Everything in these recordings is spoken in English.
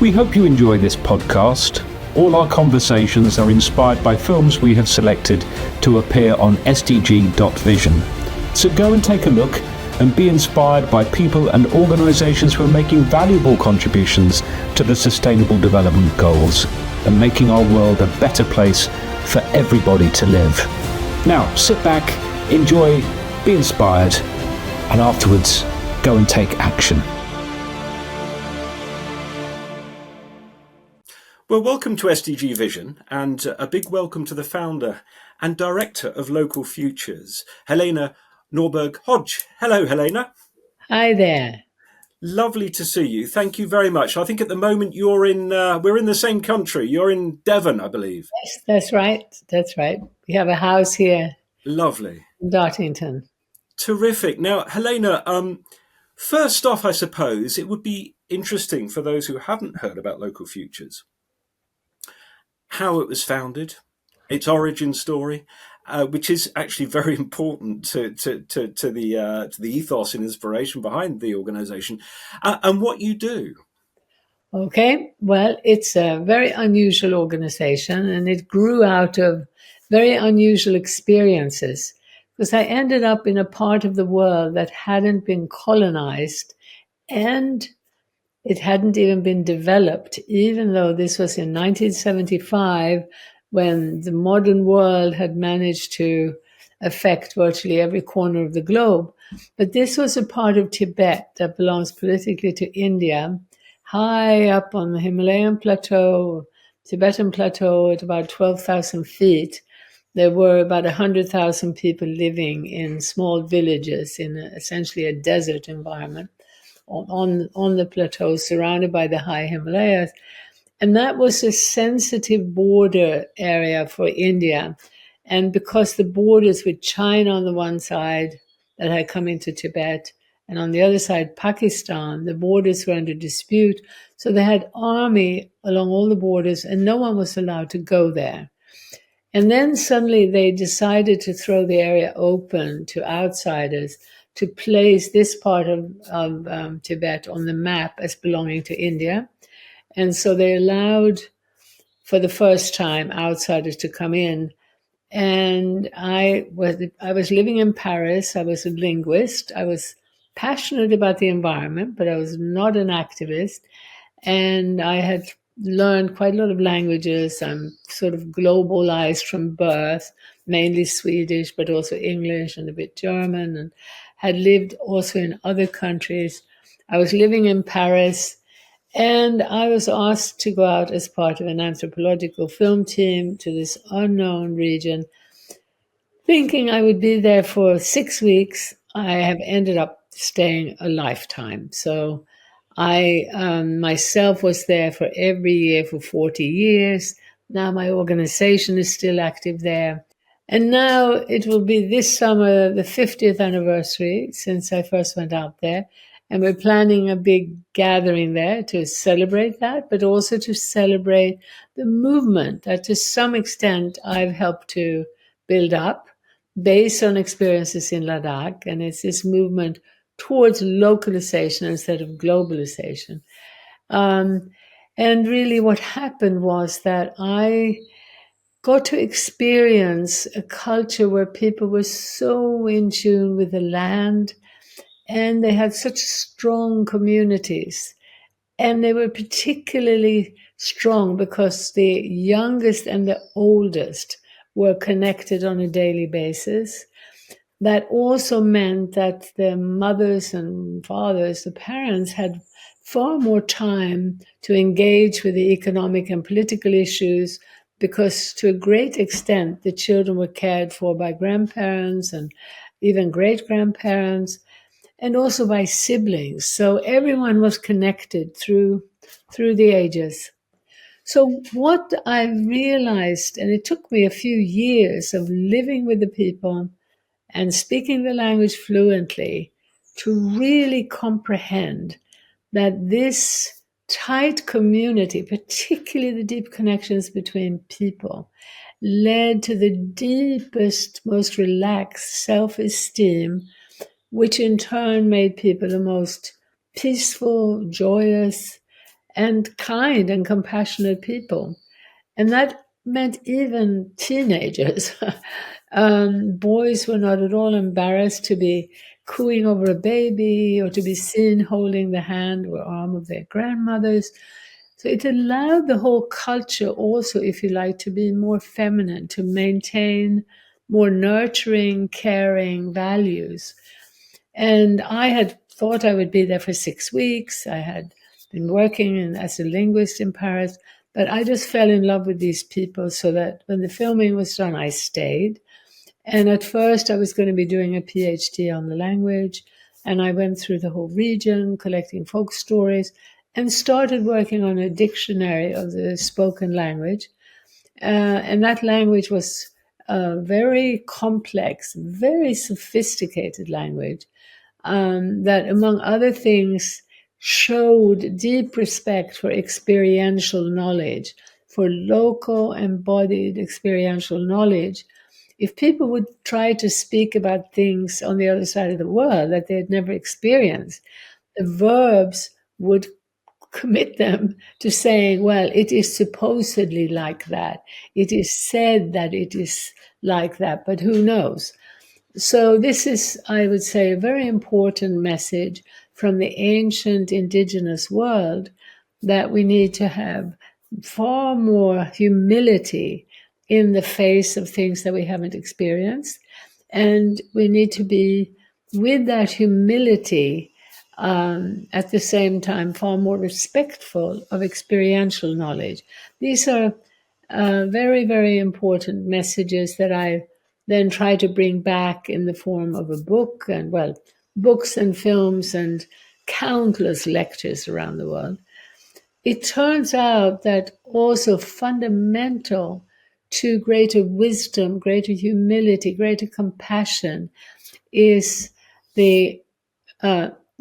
We hope you enjoy this podcast. All our conversations are inspired by films we have selected to appear on SDG.VISION. So go and take a look and be inspired by people and organisations who are making valuable contributions to the Sustainable Development Goals and making our world a better place for everybody to live. Now, sit back, enjoy, be inspired, and afterwards, go and take action. Well, welcome to SDG Vision, and a big welcome to the founder and director of Local Futures, Helena Norberg-Hodge. Hello, Helena. Hi there. Lovely to see you. Thank you very much. I think at the moment we're in the same country. You're in Devon, I believe. Yes, that's right. That's right. We have a house here. Lovely. In Dartington. Terrific. Now, Helena, first off, I suppose it would be interesting for those who haven't heard about Local Futures, how it was founded, its origin story, which is actually very important to the ethos and inspiration behind the organisation, and what you do. Okay, well, it's a very unusual organisation, and it grew out of very unusual experiences, because I ended up in a part of the world that hadn't been colonised, and it hadn't even been developed, even though this was in 1975, when the modern world had managed to affect virtually every corner of the globe. But this was a part of Tibet that belongs politically to India, high up on the Himalayan plateau, Tibetan plateau at about 12,000 feet. There were about 100,000 people living in small villages in essentially a desert environment on the plateau, surrounded by the high Himalayas. And that was a sensitive border area for India. And because the borders with China on the one side that had come into Tibet, and on the other side, Pakistan, the borders were under dispute. So they had army along all the borders, and no one was allowed to go there. And then suddenly they decided to throw the area open to outsiders, to place this part of Tibet on the map as belonging to India. And so they allowed, for the first time, outsiders to come in. And I was living in Paris. I was a linguist. I was passionate about the environment, but I was not an activist. And I had learned quite a lot of languages. I'm sort of globalized from birth, mainly Swedish, but also English and a bit German, and had lived also in other countries. I was living in Paris, and I was asked to go out as part of an anthropological film team to this unknown region, thinking I would be there for 6 weeks. I have ended up staying a lifetime. So I myself was there for every year for 40 years. Now my organization is still active there. And now it will be this summer, the 50th anniversary since I first went out there. And we're planning a big gathering there to celebrate that, but also to celebrate the movement that to some extent I've helped to build up based on experiences in Ladakh. And it's this movement towards localization instead of globalization. And really what happened was that I got to experience a culture where people were so in tune with the land, and they had such strong communities. And they were particularly strong because the youngest and the oldest were connected on a daily basis. That also meant that the mothers and fathers, the parents, had far more time to engage with the economic and political issues, because to a great extent, the children were cared for by grandparents and even great-grandparents, and also by siblings. So everyone was connected through the ages. So what I realized, and it took me a few years of living with the people and speaking the language fluently, to really comprehend that this tight community, particularly the deep connections between people, led to the deepest, most relaxed self-esteem, which in turn made people the most peaceful, joyous, and kind and compassionate people. And that meant even teenagers. Boys were not at all embarrassed to be cooing over a baby or to be seen holding the hand or arm of their grandmothers. So it allowed the whole culture also, if you like, to be more feminine, to maintain more nurturing, caring values. And I had thought I would be there for 6 weeks. I had been working as a linguist in Paris, but I just fell in love with these people so that when the filming was done, I stayed. And at first, I was going to be doing a PhD on the language. And I went through the whole region, collecting folk stories, and started working on a dictionary of the spoken language. And that language was a very complex, very sophisticated language that, among other things, showed deep respect for experiential knowledge, for local embodied experiential knowledge. If people would try to speak about things on the other side of the world that they had never experienced, the verbs would commit them to saying, well, it is supposedly like that. It is said that it is like that, but who knows? So this is, I would say, a very important message from the ancient indigenous world that we need to have far more humility in the face of things that we haven't experienced. And we need to be, with that humility, at the same time, far more respectful of experiential knowledge. These are very, very important messages that I then try to bring back in the form of a book and, well, books and films and countless lectures around the world. It turns out that also fundamental to greater wisdom, greater humility, greater compassion is the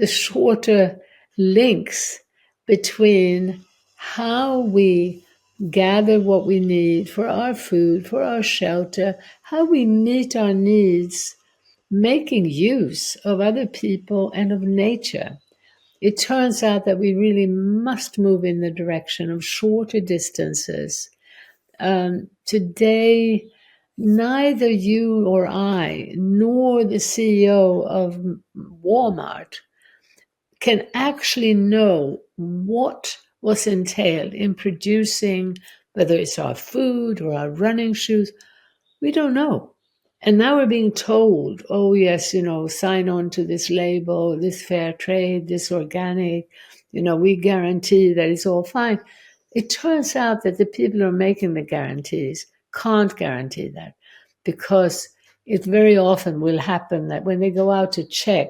shorter links between how we gather what we need for our food, for our shelter, how we meet our needs, making use of other people and of nature. It turns out that we really must move in the direction of shorter distances. Today, neither you or I, nor the CEO of Walmart, can actually know what was entailed in producing, whether it's our food or our running shoes. We don't know. And now we're being told, oh, yes, sign on to this label, this fair trade, this organic, we guarantee that it's all fine. It turns out that the people who are making the guarantees can't guarantee that, because it very often will happen that when they go out to check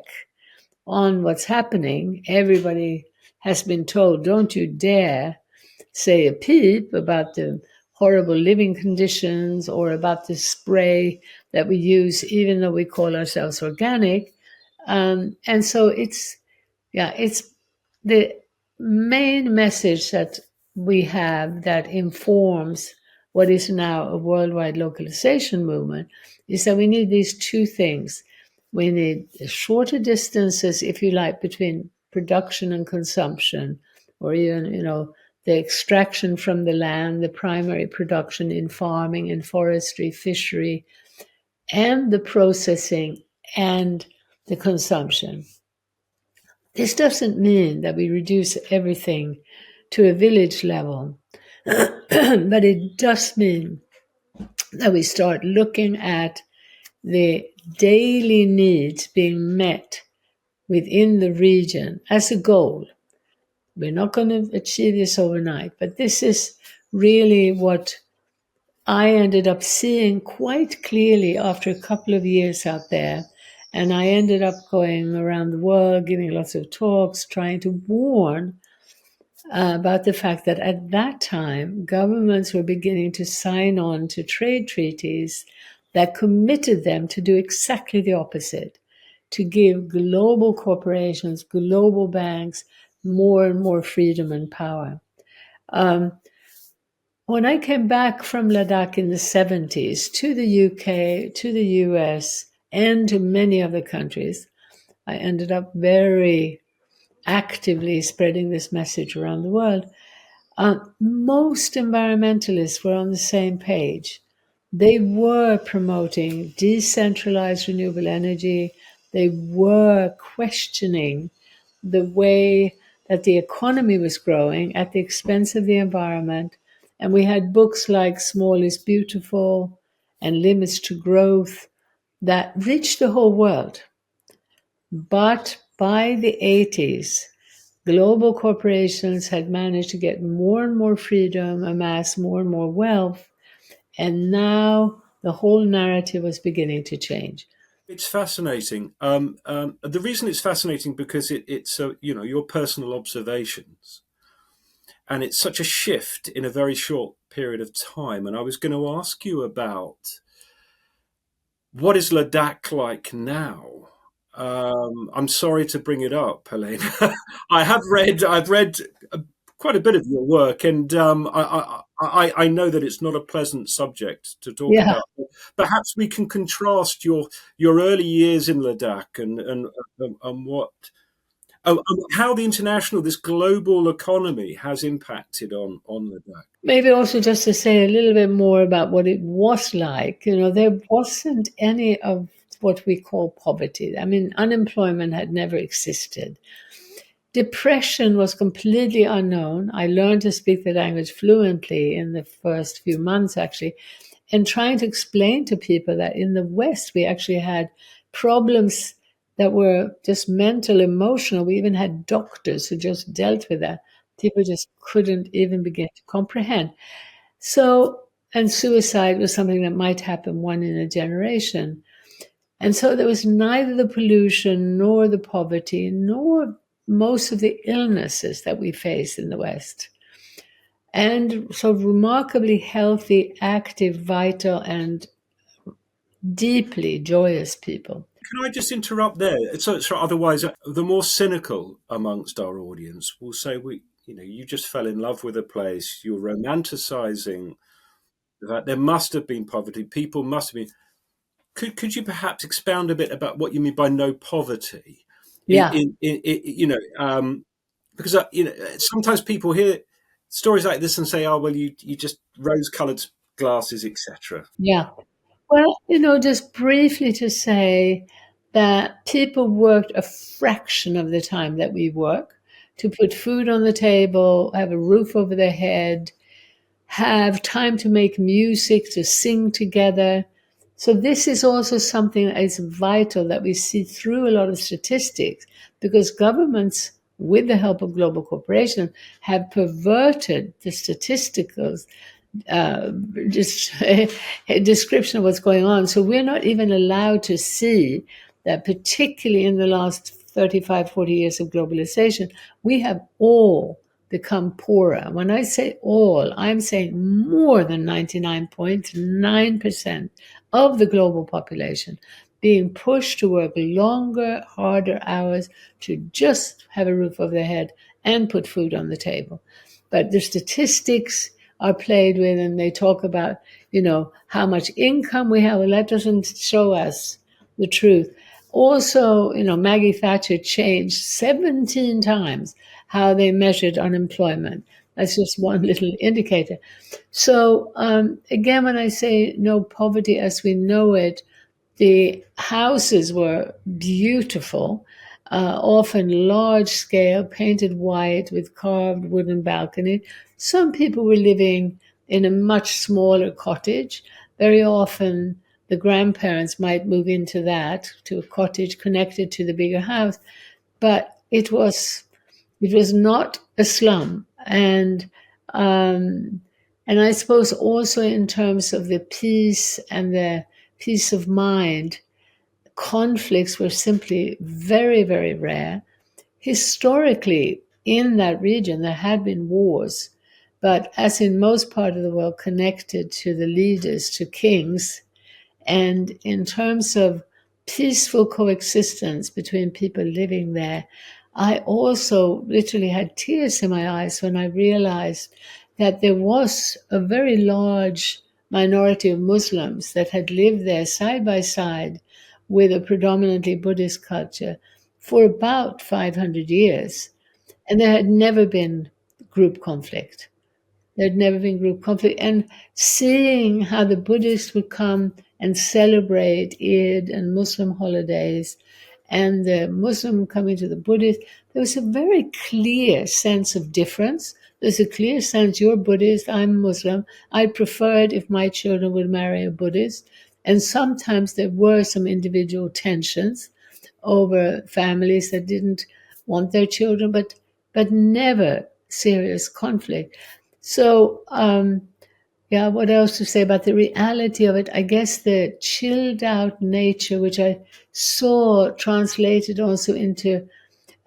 on what's happening, everybody has been told, don't you dare say a peep about the horrible living conditions or about the spray that we use, even though we call ourselves organic. And so it's the main message that we have that informs what is now a worldwide localization movement is that we need these two things. We need shorter distances, if you like, between production and consumption, or even, the extraction from the land, the primary production in farming and forestry, fishery, and the processing and the consumption. This doesn't mean that we reduce everything to a village level, but it does mean that we start looking at the daily needs being met within the region as a goal. We're not going to achieve this overnight, but this is really what I ended up seeing quite clearly after a couple of years out there. And I ended up going around the world, giving lots of talks, trying to warn about the fact that at that time, governments were beginning to sign on to trade treaties that committed them to do exactly the opposite, to give global corporations, global banks, more and more freedom and power. When I came back from Ladakh in the 70s to the UK, to the US, and to many other countries, I ended up very actively spreading this message around the world, most environmentalists were on the same page. They were promoting decentralized renewable energy. They were questioning the way that the economy was growing at the expense of the environment. And we had books like Small is Beautiful and Limits to Growth that reached the whole world. But by the 80s, global corporations had managed to get more and more freedom, amass more and more wealth, and now the whole narrative was beginning to change. It's fascinating. The reason it's fascinating because it's your personal observations, and it's such a shift in a very short period of time. And I was going to ask you about what is Ladakh like now. I'm sorry to bring it up, Helena. I've read quite a bit of your work, and I know that it's not a pleasant subject to talk Yeah, about. Perhaps we can contrast your early years in Ladakh and what how this global economy has impacted on Ladakh. maybe also just to say a little bit more about what it was like. There wasn't any of what we call poverty. I mean, unemployment had never existed. Depression was completely unknown. I learned to speak the language fluently in the first few months, actually, and trying to explain to people that in the West, we actually had problems that were just mental, emotional. We even had doctors who just dealt with that. People just couldn't even begin to comprehend. So, and suicide was something that might happen one in a generation. And so there was neither the pollution nor the poverty nor most of the illnesses that we face in the West. And so remarkably healthy, active, vital, and deeply joyous people. Can I just interrupt there? So otherwise, the more cynical amongst our audience will say, you just fell in love with a place. You're romanticizing that there must have been poverty. People must have been. Could you perhaps expound a bit about what you mean by no poverty? Yeah, Because sometimes people hear stories like this and say, "Oh, well, you just rose-colored glasses, etc." yeah. Well, just briefly to say that people worked a fraction of the time that we work to put food on the table, have a roof over their head, have time to make music, to sing together. So this is also something that is vital that we see through a lot of statistics, because governments, with the help of global corporations, have perverted the statistical just a description of what's going on. So we're not even allowed to see that, particularly in the last 35, 40 years of globalization, we have all become poorer. When I say all, I'm saying more than 99.9% of the global population being pushed to work longer, harder hours to just have a roof over their head and put food on the table. But the statistics are played with, and they talk about, how much income we have. Well, that doesn't show us the truth. Also, Maggie Thatcher changed 17 times how they measured unemployment. That's just one little indicator. So, again, when I say no poverty as we know it, the houses were beautiful, often large scale, painted white with carved wooden balcony. Some people were living in a much smaller cottage. Very often, the grandparents might move into that, to a cottage connected to the bigger house. But it was not a slum, and I suppose also in terms of the peace and the peace of mind, conflicts were simply very, very rare. Historically, in that region, there had been wars, but as in most part of the world, connected to the leaders, to kings. And in terms of peaceful coexistence between people living there, I also literally had tears in my eyes when I realized that there was a very large minority of Muslims that had lived there side by side with a predominantly Buddhist culture for about 500 years. And there had never been group conflict. There'd never been group conflict. And seeing how the Buddhists would come and celebrate Eid and Muslim holidays, and the Muslim coming to the Buddhist, there was a very clear sense of difference. There's a clear sense, you're Buddhist, I'm Muslim. I'd prefer it if my children would marry a Buddhist. And sometimes there were some individual tensions over families that didn't want their children, but never serious conflict. So, yeah, what else to say about the reality of it? I guess the chilled out nature, which I saw translated also into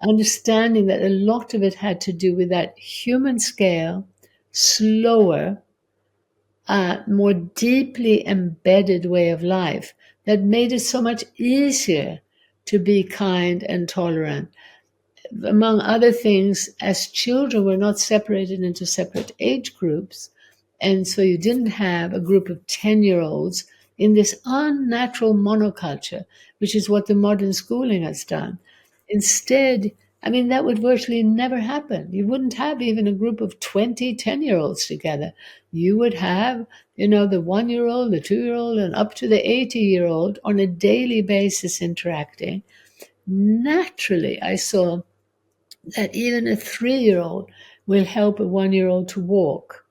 understanding that a lot of it had to do with that human scale, slower, more deeply embedded way of life that made it so much easier to be kind and tolerant. Among other things, as children were not separated into separate age groups, and so you didn't have a group of 10-year-olds in this unnatural monoculture, which is what the modern schooling has done. Instead, I mean, that would virtually never happen. You wouldn't have even a group of 20 10-year-olds together. You would have, the 1-year-old, the 2-year-old, and up to the 80-year-old on a daily basis interacting. Naturally, I saw that even a 3-year-old will help a 1-year-old to walk.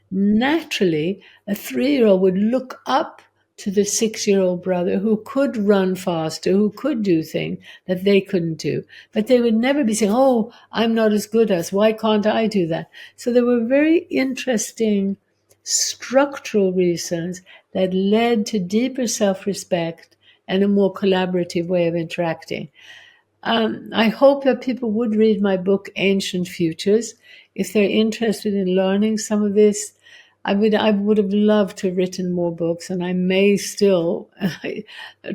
Naturally, a 3-year-old would look up to the 6-year-old brother who could run faster, who could do things that they couldn't do. But they would never be saying, oh, I'm not as good as, why can't I do that? So there were very interesting structural reasons that led to deeper self-respect and a more collaborative way of interacting. I hope that people would read my book, Ancient Futures, if they're interested in learning some of this. I would have loved to have written more books, and I may still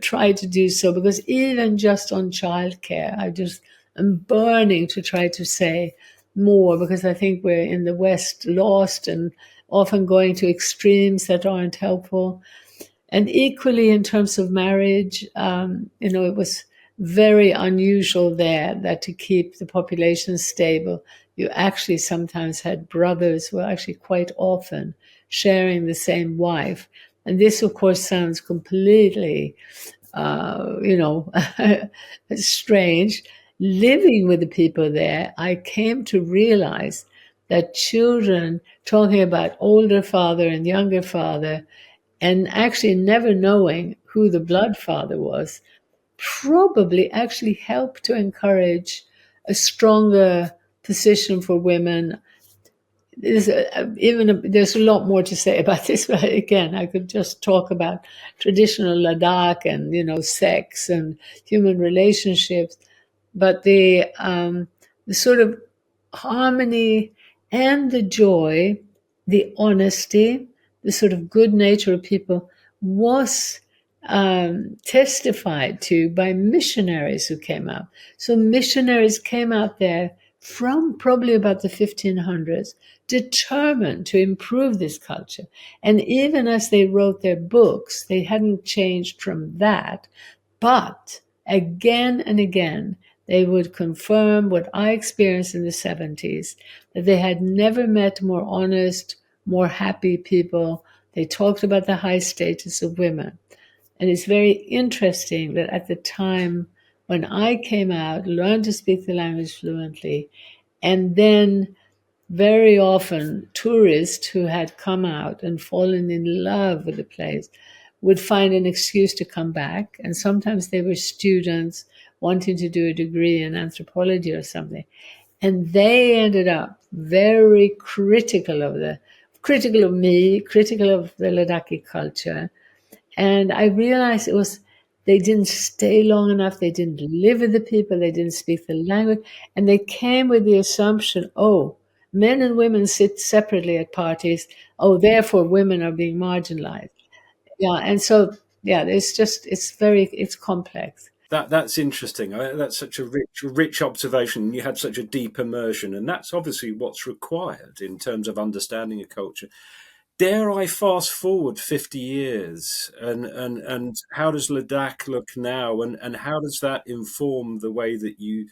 try to do so, because even just on childcare, I just am burning to try to say more, because I think we're in the West lost and often going to extremes that aren't helpful. And equally, in terms of marriage, it was very unusual there that to keep the population stable, you actually sometimes had brothers, well, actually quite often, sharing the same wife. And this, of course, sounds completely, strange. Living with the people there, I came to realize that children talking about older father and younger father, and actually never knowing who the blood father was, probably actually helped to encourage a stronger position for women. There's a lot more to say about this, but again, I could just talk about traditional Ladakh and sex and human relationships, but the sort of harmony and the joy, the honesty, the sort of good nature of people was testified to by missionaries who came out. So missionaries came out there from probably about the 1500s, determined to improve this culture. And even as they wrote their books, they hadn't changed from that. But again and again, they would confirm what I experienced in the 70s, that they had never met more honest, more happy people. They talked about the high status of women. And it's very interesting that at the time when I came out, learned to speak the language fluently, and then very often tourists who had come out and fallen in love with the place would find an excuse to come back. And sometimes they were students wanting to do a degree in anthropology or something. And they ended up very critical of me, critical of the Ladakhi culture. And I realized they didn't stay long enough. They didn't live with the people. They didn't speak the language. And they came with the assumption, oh, men and women sit separately at parties. Oh, therefore women are being marginalized. Yeah. And so, yeah, it's complex. That's interesting. That's such a rich observation. You had such a deep immersion, and that's obviously what's required in terms of understanding a culture. Dare I fast forward 50 years, and how does Ladakh look now, and how does that inform the way that you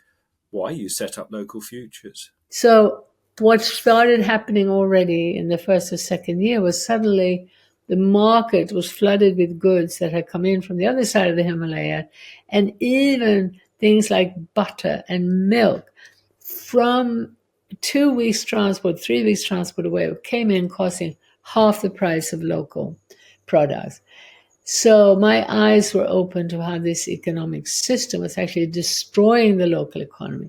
why you set up Local Futures. So what started happening already in the first or second year was suddenly the market was flooded with goods that had come in from the other side of the Himalaya, and even things like butter and milk from 2 weeks transport, 3 weeks transport away came in costing half the price of local products. So my eyes were open to how this economic system was actually destroying the local economy.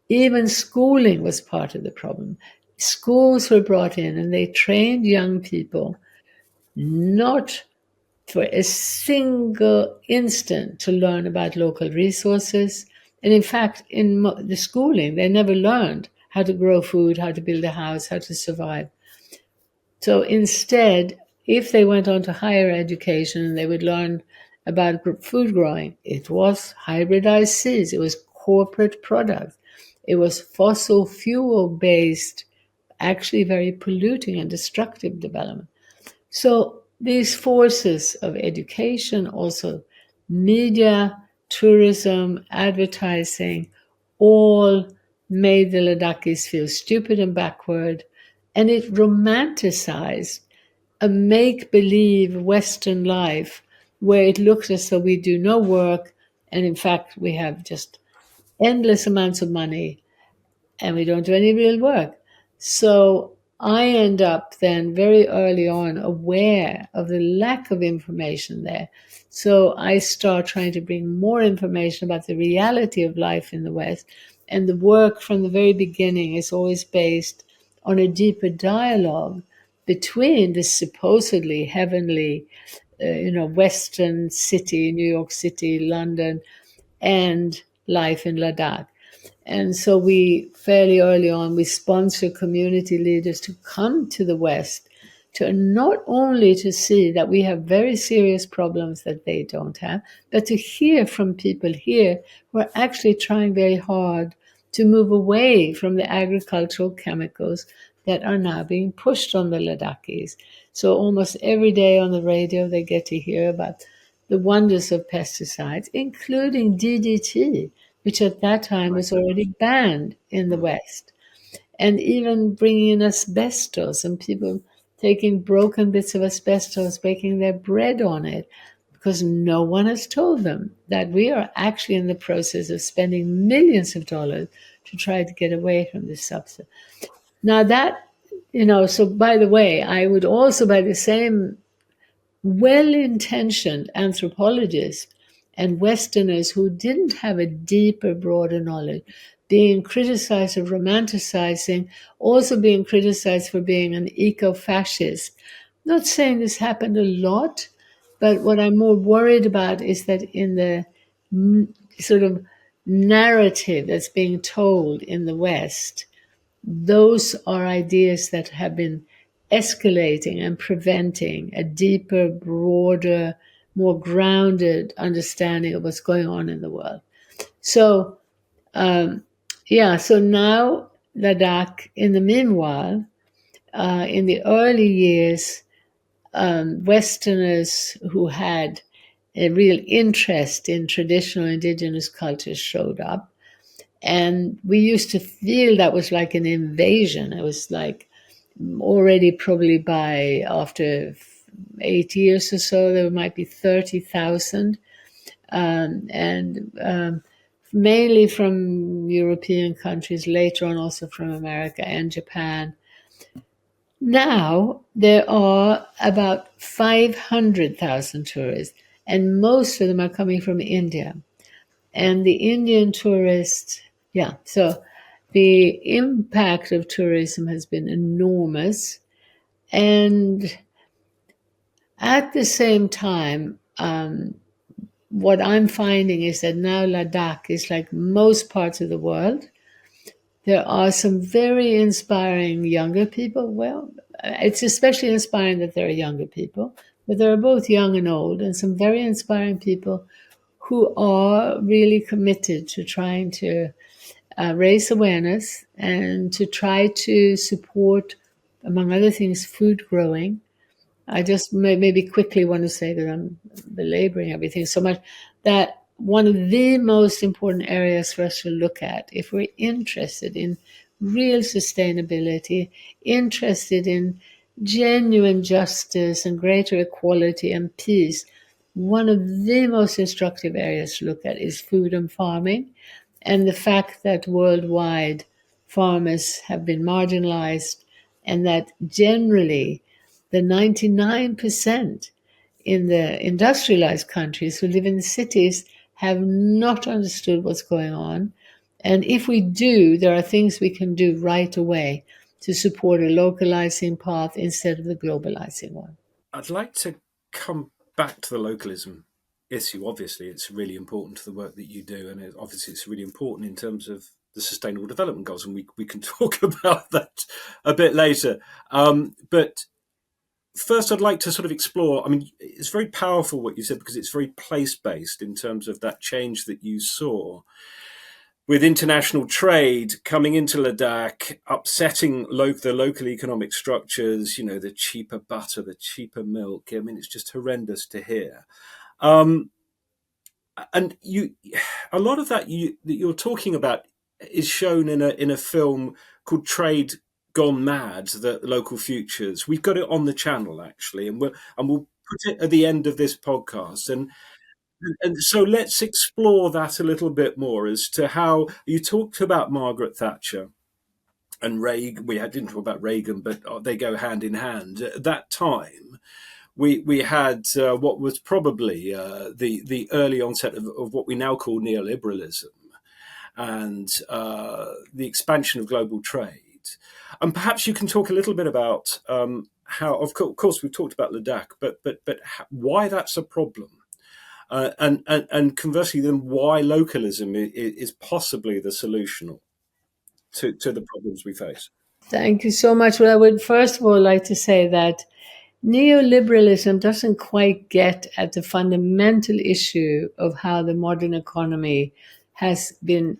Even schooling was part of the problem. Schools were brought in and they trained young people not for a single instant to learn about local resources. And in fact, in the schooling, they never learned how to grow food, how to build a house, how to survive. So instead, if they went on to higher education, they would learn about food growing. It was hybridized seeds. It was corporate products. It was fossil fuel based, actually very polluting and destructive development. So these forces of education, also media, tourism, advertising, all made the Ladakhis feel stupid and backward, and it romanticized a make-believe Western life where it looks as though we do no work, and in fact we have just endless amounts of money and we don't do any real work. So I end up then very early on aware of the lack of information there. So I start trying to bring more information about the reality of life in the West. And the work from the very beginning is always based on a deeper dialogue between this supposedly heavenly, Western city, New York City, London, and life in Ladakh. And so we fairly early on, we sponsor community leaders to come to the West to not only to see that we have very serious problems that they don't have, but to hear from people here who are actually trying very hard to move away from the agricultural chemicals that are now being pushed on the Ladakhis. So almost every day on the radio, they get to hear about the wonders of pesticides, including DDT, which at that time was already banned in the West, and even bringing in asbestos and people taking broken bits of asbestos, baking their bread on it, because no one has told them that we are actually in the process of spending millions of dollars to try to get away from this substance. Now that, so by the way, I would also, by the same well-intentioned anthropologists and Westerners who didn't have a deeper, broader knowledge, being criticized of romanticizing, also being criticized for being an eco-fascist. Not saying this happened a lot, but what I'm more worried about is that in the sort of narrative that's being told in the West, those are ideas that have been escalating and preventing a deeper, broader, more grounded understanding of what's going on in the world. So, so now Ladakh, in the meanwhile, in the early years, Westerners who had a real interest in traditional indigenous cultures showed up. And we used to feel that was like an invasion. It was like already probably by after 8 years or so, there might be 30,000. Mainly from European countries, later on also from America and Japan. Now there are about 500,000 tourists, and most of them are coming from India. And the Indian tourists, so the impact of tourism has been enormous. And at the same time, what I'm finding is that now Ladakh is like most parts of the world. There are some very inspiring younger people. Well, it's especially inspiring that there are younger people, but there are both young and old, and some very inspiring people who are really committed to trying to raise awareness and to try to support, among other things, food growing. I just maybe quickly want to say that I'm belaboring everything so much, that one of the most important areas for us to look at if we're interested in real sustainability, interested in genuine justice and greater equality and peace. One of the most instructive areas to look at is food and farming, and the fact that worldwide farmers have been marginalized, and that generally the 99% in the industrialized countries who live in the cities have not understood what's going on. And if we do, there are things we can do right away to support a localizing path instead of the globalizing one. I'd like to come back to the localism issue. Obviously, it's really important to the work that you do, and obviously it's really important in terms of the Sustainable Development Goals, and we can talk about that a bit later. But first, I'd like to sort of explore. I mean, it's very powerful what you said, because it's very place-based in terms of that change that you saw with international trade coming into Ladakh, upsetting the local economic structures, the cheaper butter, the cheaper milk. I mean, it's just horrendous to hear. And a lot of that you're talking about is shown in a film called Trade Gone Mad, the Local Futures. We've got it on the channel, actually, and we'll put it at the end of this podcast. And so let's explore that a little bit more as to how you talked about Margaret Thatcher and Reagan. We didn't talk about Reagan, but they go hand in hand. At that time, we had what was probably the early onset of what we now call neoliberalism, and the expansion of global trade. And perhaps you can talk a little bit about how, of course, we've talked about Ladakh, but why that's a problem. And conversely, then why localism is possibly the solution to the problems we face. Thank you so much. Well, I would first of all like to say that neoliberalism doesn't quite get at the fundamental issue of how the modern economy has been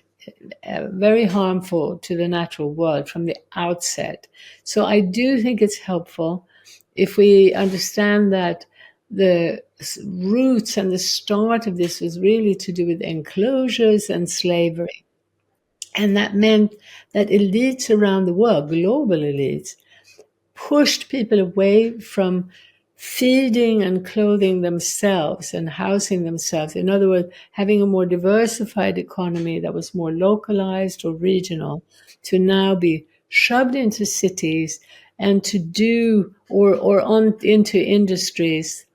very harmful to the natural world from the outset. So I do think it's helpful if we understand that the roots and the start of this was really to do with enclosures and slavery. And that meant that elites around the world, global elites, pushed people away from feeding and clothing themselves and housing themselves. In other words, having a more diversified economy that was more localized or regional, to now be shoved into cities and to do or on into industries,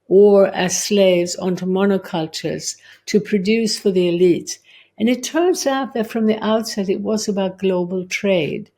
or as slaves onto monocultures to produce for the elites. And it turns out that from the outset it was about global trade.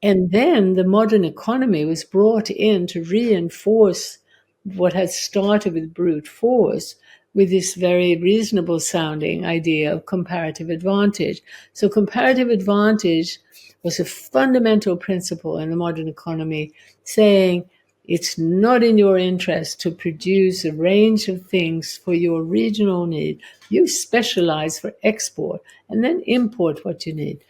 And then the modern economy was brought in to reinforce what had started with brute force, with this very reasonable sounding idea of comparative advantage. So comparative advantage was a fundamental principle in the modern economy, saying it's not in your interest to produce a range of things for your regional need. You specialize for export and then import what you need.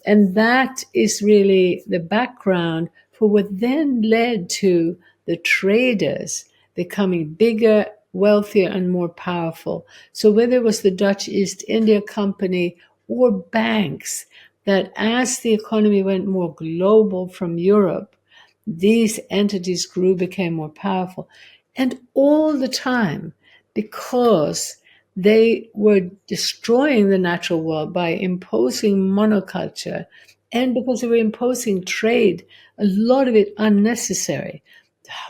And that is really the background for what then led to the traders becoming bigger, wealthier, and more powerful. So whether it was the Dutch East India Company or banks, that as the economy went more global from Europe, these entities grew, became more powerful. And all the time, because they were destroying the natural world by imposing monoculture, and because they were imposing trade, a lot of it unnecessary.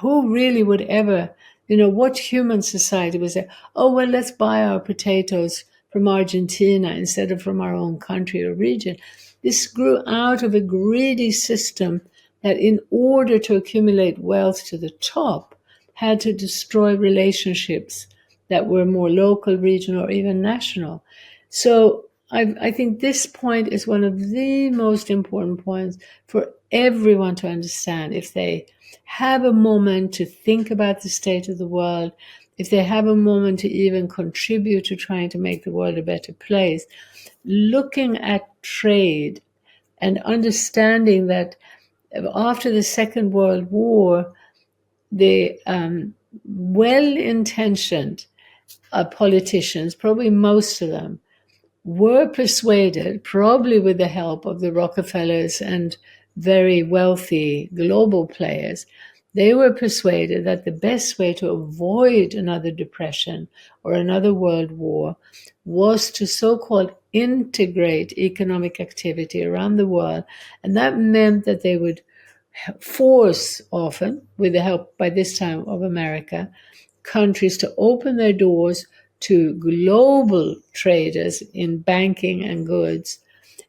Who really would ever, what human society would say, oh, well, let's buy our potatoes from Argentina instead of from our own country or region? This grew out of a greedy system that, in order to accumulate wealth to the top, had to destroy relationships that were more local, regional, or even national. So I think this point is one of the most important points for everyone to understand. If they have a moment to think about the state of the world, if they have a moment to even contribute to trying to make the world a better place, looking at trade and understanding that after the Second World War, the well-intentioned politicians, probably most of them, were persuaded, probably with the help of the Rockefellers and very wealthy global players, they were persuaded that the best way to avoid another depression or another world war was to so-called integrate economic activity around the world. And that meant that they would force, often with the help by this time of America, countries to open their doors to global traders in banking and goods,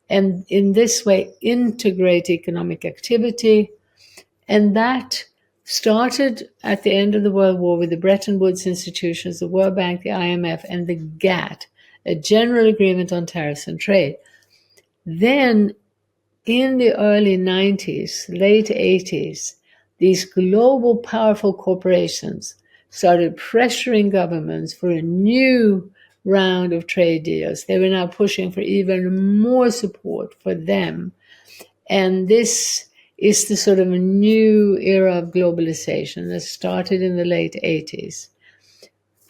and in this way integrate economic activity. And that started at the end of the World War with the Bretton Woods institutions, the World Bank, the IMF, and the GATT, a General Agreement on Tariffs and Trade. Then in the early 90s, late 80s, these global powerful corporations started pressuring governments for a new round of trade deals. They were now pushing for even more support for them. And this is the sort of a new era of globalization that started in the late 80s.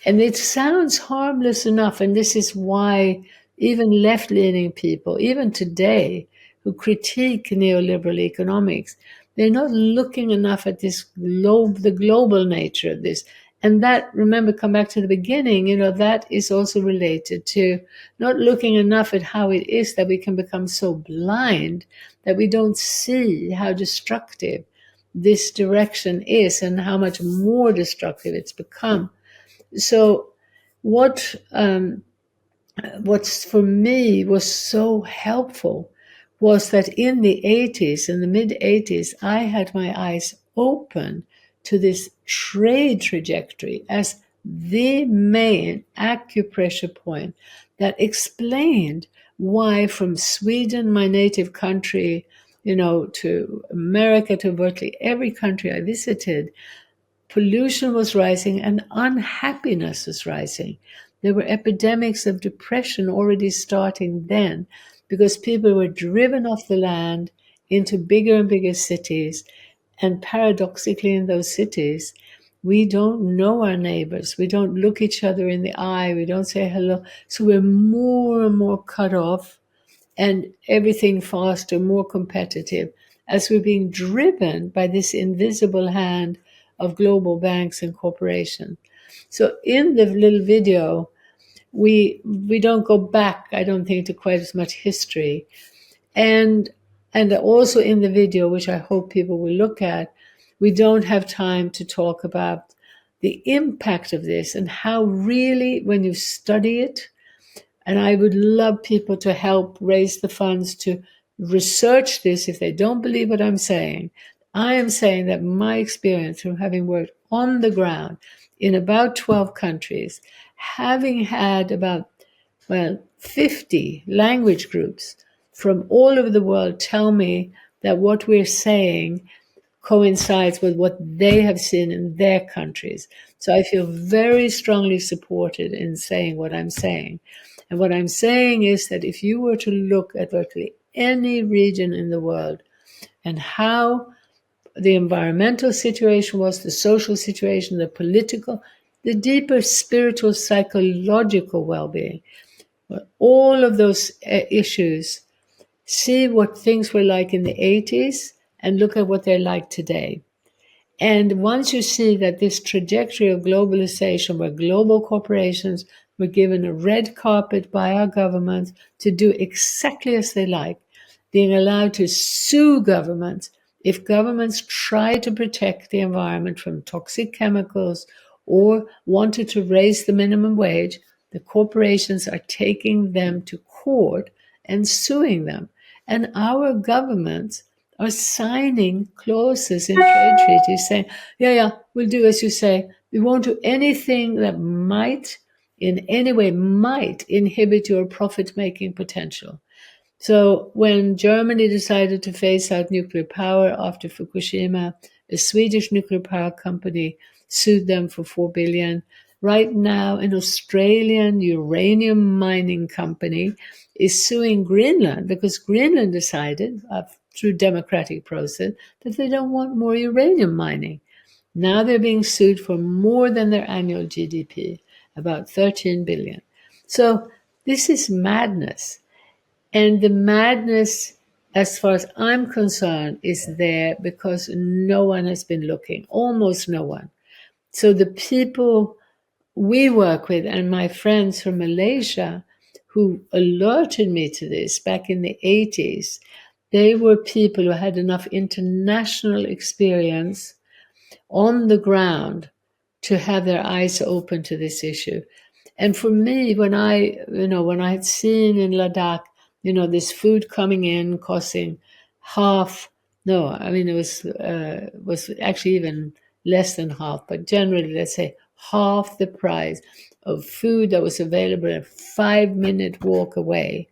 And it sounds harmless enough, and this is why even left-leaning people, even today, who critique neoliberal economics, they're not looking enough at this the global nature of this. And that, remember, come back to the beginning, that is also related to not looking enough at how it is that we can become so blind that we don't see how destructive this direction is and how much more destructive it's become. So what's for me was so helpful was that in the 80s, in the mid 80s, I had my eyes open to this trade trajectory as the main acupressure point that explained why from Sweden, my native country, to America, to virtually every country I visited, pollution was rising and unhappiness was rising. There were epidemics of depression already starting then because people were driven off the land into bigger and bigger cities. And paradoxically, in those cities, we don't know our neighbors. We don't look each other in the eye. We don't say hello. So we're more and more cut off and everything faster, more competitive, as we're being driven by this invisible hand of global banks and corporations. So in the little video, we don't go back, I don't think, to quite as much history. And also in the video, which I hope people will look at, we don't have time to talk about the impact of this and how really, when you study it, and I would love people to help raise the funds to research this if they don't believe what I'm saying. I am saying that my experience from having worked on the ground in about 12 countries, having had about, 50 language groups from all over the world tell me that what we're saying coincides with what they have seen in their countries. So I feel very strongly supported in saying what I'm saying. And what I'm saying is that if you were to look at virtually any region in the world and how the environmental situation was, the social situation, the political, the deeper spiritual, psychological well-being, all of those issues, see what things were like in the 80s and look at what they're like today. And once you see that this trajectory of globalization, where global corporations were given a red carpet by our governments to do exactly as they like, being allowed to sue governments if governments try to protect the environment from toxic chemicals or wanted to raise the minimum wage, the corporations are taking them to court and suing them. And our governments are signing clauses in trade treaties saying, yeah, we'll do as you say. We won't do anything that might, in any way, might inhibit your profit-making potential. So when Germany decided to phase out nuclear power after Fukushima, a Swedish nuclear power company sued them for $4 billion. Right now, an Australian uranium mining company is suing Greenland because Greenland decided, through democratic process, that they don't want more uranium mining. Now they're being sued for more than their annual GDP. about 13 billion. So this is madness. And the madness, as far as I'm concerned, is there because no one has been looking, almost no one. So the people we work with and my friends from Malaysia who alerted me to this back in the 80s, they were people who had enough international experience on the ground to have their eyes open to this issue. And for me, when I had seen in Ladakh, this food coming in costing half, no, I mean, it was actually even less than half, but generally, let's say half the price of food that was available a 5-minute walk away.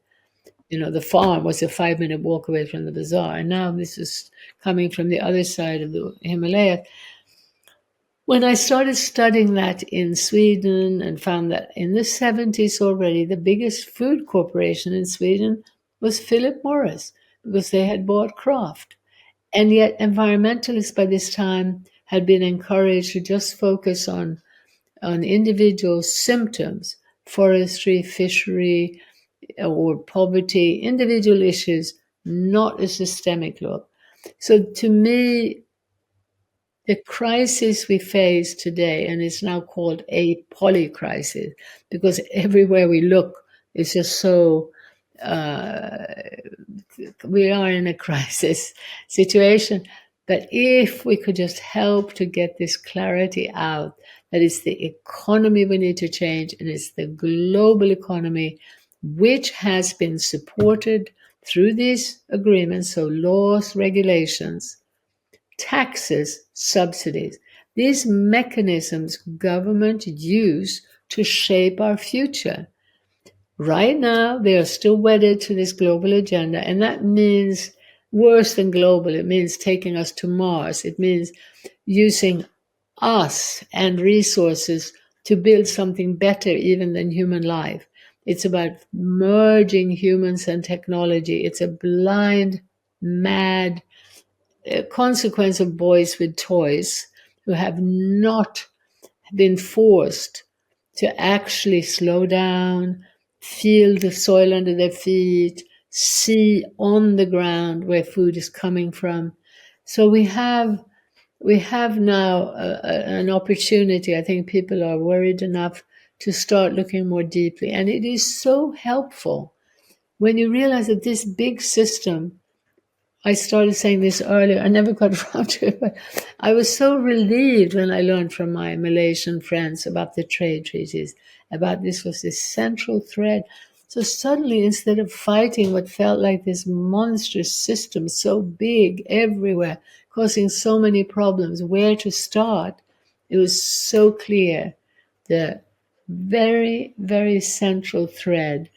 The farm was a 5-minute walk away from the bazaar. And now this is coming from the other side of the Himalayas. When I started studying that in Sweden and found that in the 70s already, the biggest food corporation in Sweden was Philip Morris because they had bought Kraft. And yet environmentalists by this time had been encouraged to just focus on individual symptoms, forestry, fishery, or poverty, individual issues, not a systemic look. So to me, the crisis we face today, and it's now called a polycrisis, because everywhere we look, it's just so we are in a crisis situation. But if we could just help to get this clarity out, that it's the economy we need to change, and it's the global economy which has been supported through these agreements, so laws, regulations, taxes, subsidies. These mechanisms government use to shape our future. Right now, they are still wedded to this global agenda, and that means worse than global. It means taking us to Mars. It means using us and resources to build something better even than human life. It's about merging humans and technology. It's a blind, mad consequence of boys with toys who have not been forced to actually slow down, feel the soil under their feet, see on the ground where food is coming from. So we have now an opportunity. I think people are worried enough to start looking more deeply. And it is so helpful when you realize that this big system, I started saying this earlier, I never got around to it, but I was so relieved when I learned from my Malaysian friends about the trade treaties, about this was this central thread. So suddenly, instead of fighting what felt like this monstrous system, so big everywhere, causing so many problems, where to start, it was so clear. The very, very central thread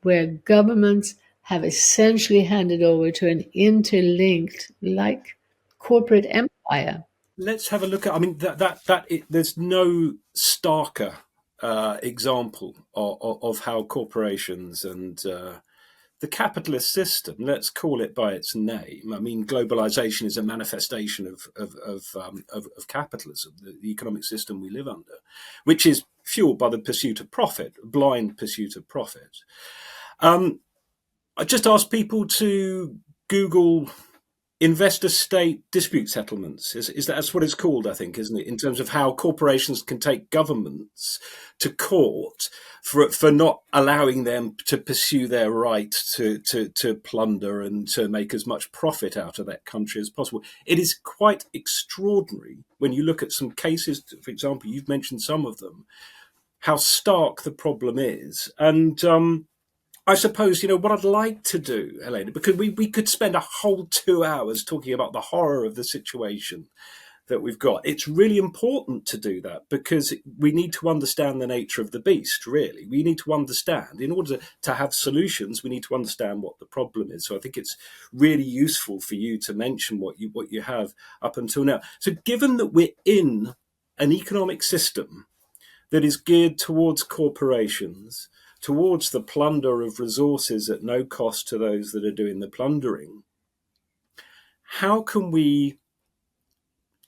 where governments have essentially handed over to an interlinked, like corporate empire. Let's have a look at. I mean, there's no starker example of how corporations and the capitalist system, let's call it by its name. I mean, globalization is a manifestation of capitalism, the economic system we live under, which is fueled by the pursuit of profit, blind pursuit of profit. I just ask people to Google investor state dispute settlements. That's what it's called, I think, isn't it? In terms of how corporations can take governments to court for not allowing them to pursue their right to plunder and to make as much profit out of that country as possible. It is quite extraordinary when you look at some cases. For example, you've mentioned some of them, how stark the problem is. And I suppose, what I'd like to do, Helena, because we could spend a whole 2 hours talking about the horror of the situation that we've got. It's really important to do that because we need to understand the nature of the beast, really. We need to understand, in order to have solutions, we need to understand what the problem is. So I think it's really useful for you to mention what you have up until now. So given that we're in an economic system that is geared towards corporations, towards the plunder of resources at no cost to those that are doing the plundering, how can we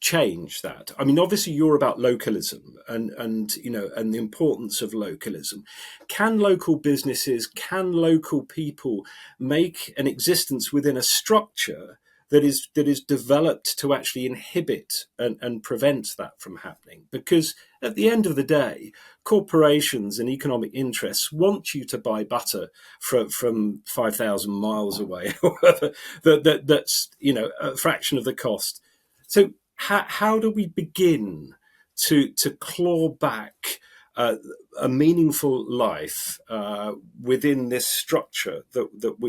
change that? I mean, obviously you're about localism and you know, and the importance of localism. Can local businesses, can local people make an existence within a structure that is developed to actually inhibit and prevent that from happening? Because at the end of the day, corporations and economic interests want you to buy butter from 5,000 miles away, or that's, you know, a fraction of the cost. So how do we begin to claw back a meaningful life within this structure,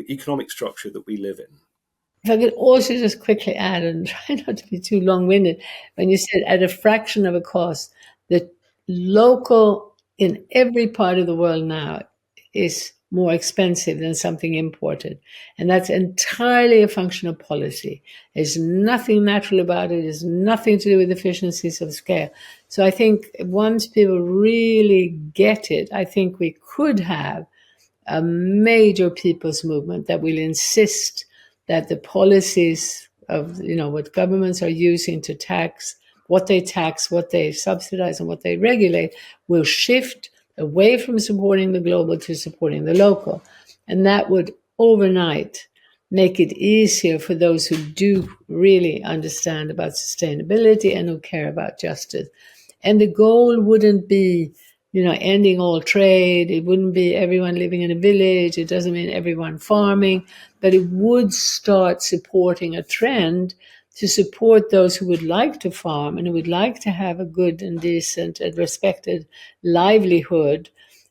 economic structure that we live in? If I could also just quickly add, and try not to be too long-winded, when you said at a fraction of a cost, the local in every part of the world now is more expensive than something imported. And that's entirely a function of policy. There's nothing natural about it. There's nothing to do with efficiencies of scale. So I think once people really get it, I think we could have a major people's movement that will insist that the policies of, you know, what governments are using to tax, what they subsidize, and what they regulate will shift away from supporting the global to supporting the local. And that would overnight make it easier for those who do really understand about sustainability and who care about justice. And the goal wouldn't be, you know, ending all trade. It wouldn't be everyone living in a village. It doesn't mean everyone farming, but it would start supporting a trend to support those who would like to farm and who would like to have a good and decent and respected livelihood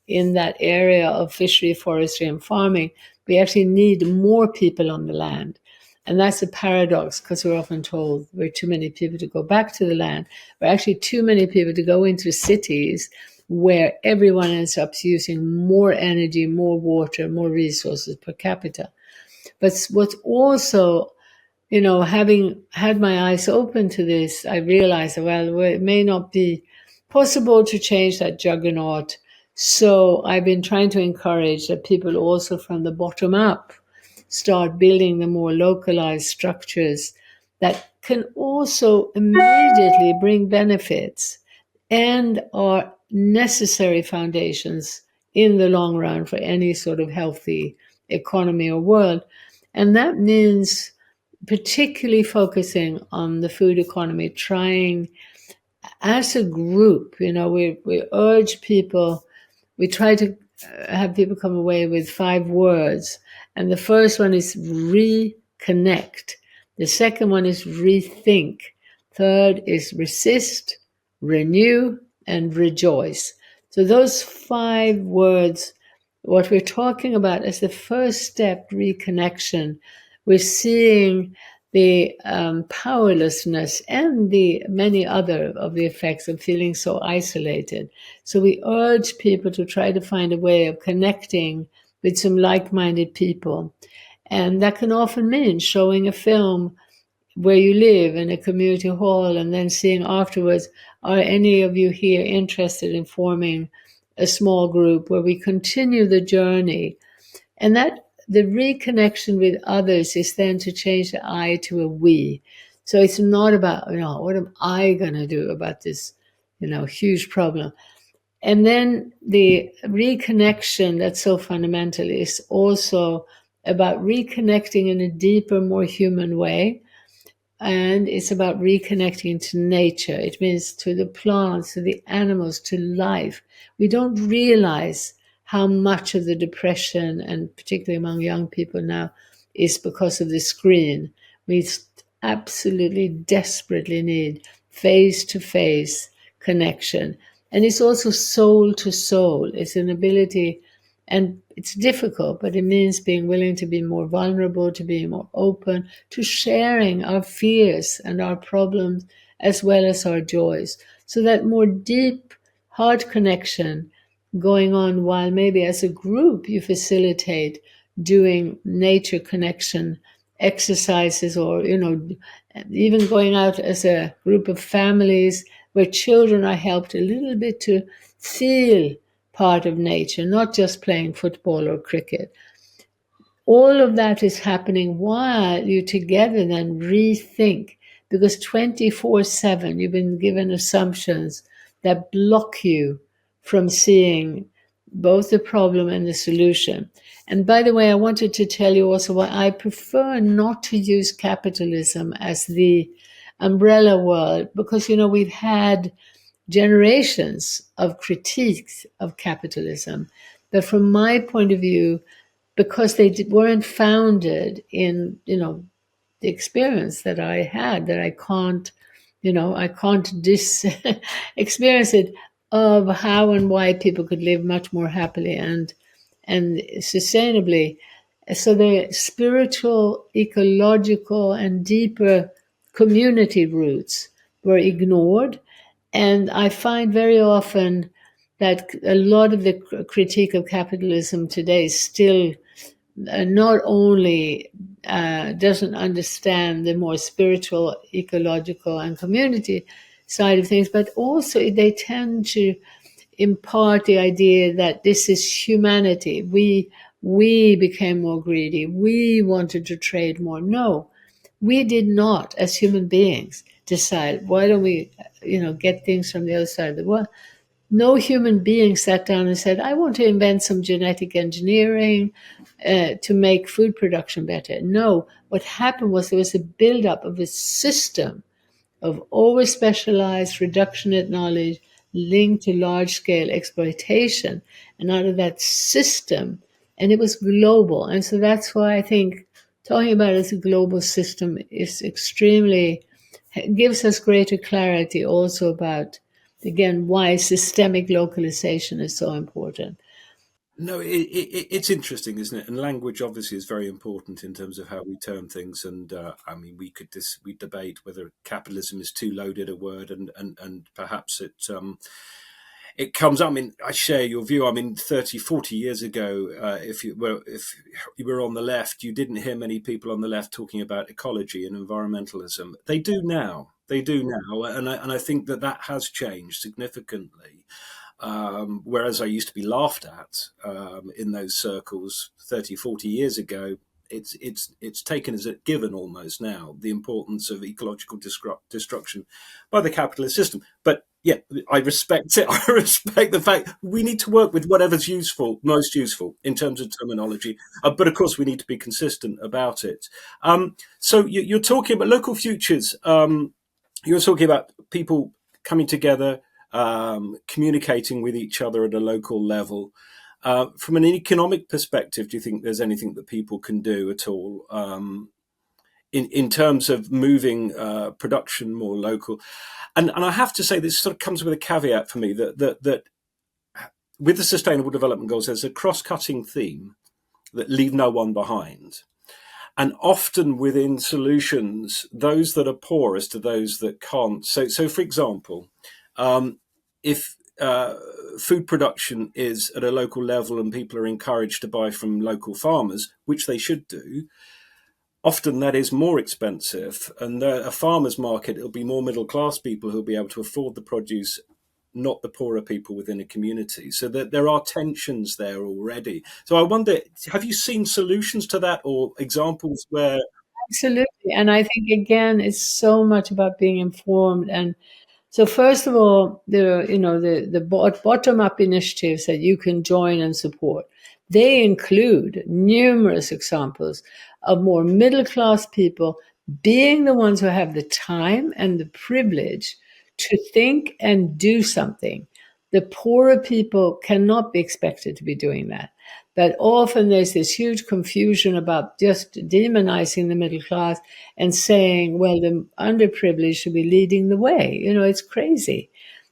in that area of fishery, forestry, and farming. We actually need more people on the land. And that's a paradox, because we're often told we're too many people to go back to the land. We're actually too many people to go into cities where everyone ends up using more energy, more water, more resources per capita. But what's also, you know, having had my eyes open to this, I realized, well, it may not be possible to change that juggernaut. So I've been trying to encourage that people also from the bottom up start building the more localized structures that can also immediately bring benefits and are necessary foundations in the long run for any sort of healthy economy or world. And that means particularly focusing on the food economy, trying as a group, you know, we urge people, we try to have people come away with 5 words. And the first one is reconnect. The second one is rethink. Third is resist, renew, and rejoice. So those 5 words, what we're talking about as the first step, reconnection, we're seeing the powerlessness and the many other of the effects of feeling so isolated. So we urge people to try to find a way of connecting with some like-minded people. And that can often mean showing a film where you live in a community hall and then seeing afterwards, are any of you here interested in forming a small group where we continue the journey? And that the reconnection with others is then to change the I to a we. So it's not about, you know, what am I going to do about this, you know, huge problem? And then the reconnection that's so fundamental is also about reconnecting in a deeper, more human way. And it's about reconnecting to nature. It means to the plants, to the animals, to life. We don't realize how much of the depression, and particularly among young people now, is because of the screen. We absolutely desperately need face-to-face connection. And it's also soul to soul. It's an ability, and it's difficult, but it means being willing to be more vulnerable, to be more open, to sharing our fears and our problems as well as our joys. So that more deep heart connection going on, while maybe as a group you facilitate doing nature connection exercises, or, you know, even going out as a group of families where children are helped a little bit to feel part of nature, not just playing football or cricket. All of that is happening while you together then rethink, because 24/7 you've been given assumptions that block you from seeing both the problem and the solution. And by the way, I wanted to tell you also why I prefer not to use capitalism as the umbrella word, because, we've had generations of critiques of capitalism. But from my point of view, because they weren't founded in, the experience that I had, that I can't, I can't experience it, of how and why people could live much more happily and sustainably. So the spiritual, ecological, and deeper community roots were ignored. And I find very often that a lot of the critique of capitalism today still not only doesn't understand the more spiritual, ecological, and community side of things, but also they tend to impart the idea that this is humanity. We became more greedy. We wanted to trade more. No, we did not, as human beings, decide, why don't we, get things from the other side of the world. No human being sat down and said, I want to invent some genetic engineering to make food production better. No, what happened was there was a buildup of a system of over specialized reductionist knowledge linked to large scale exploitation. And out of that system, and it was global. And so that's why I think talking about it as a global system is extremely, gives us greater clarity also about, again, why systemic localization is so important. No, it's interesting, isn't it? And language obviously is very important in terms of how we term things. And I mean, we debate whether capitalism is too loaded a word, and perhaps it comes. I mean, I share your view. I mean, 30, 40 years ago, if you were on the left, you didn't hear many people on the left talking about ecology and environmentalism. They do now. They do now, and I think that has changed significantly. Whereas I used to be laughed at in those circles 30, 40 years ago, it's taken as a given almost now, the importance of ecological destruction by the capitalist system. But yeah, I respect it. I respect the fact we need to work with whatever's most useful in terms of terminology. But of course, we need to be consistent about it. So you're talking about local futures. You're talking about people coming together, communicating with each other at a local level. From an economic perspective, do you think there's anything that people can do at all in terms of moving production more local? And I have to say, this sort of comes with a caveat for me that with the Sustainable Development Goals, there's a cross-cutting theme that leave no one behind. And often within solutions, those that are poorest are those that can't. So for example, if food production is at a local level and people are encouraged to buy from local farmers, which they should do, often that is more expensive. And a farmer's market, it'll be more middle class people who'll be able to afford the produce, not the poorer people within a community. So there are tensions there already. So I wonder, have you seen solutions to that or examples where? Absolutely. And I think, again, it's so much about being informed. And so first of all, the bottom-up initiatives that you can join and support, they include numerous examples of more middle-class people being the ones who have the time and the privilege to think and do something. The poorer people cannot be expected to be doing that. But often there's this huge confusion about just demonizing the middle class and saying, well, the underprivileged should be leading the way. It's crazy.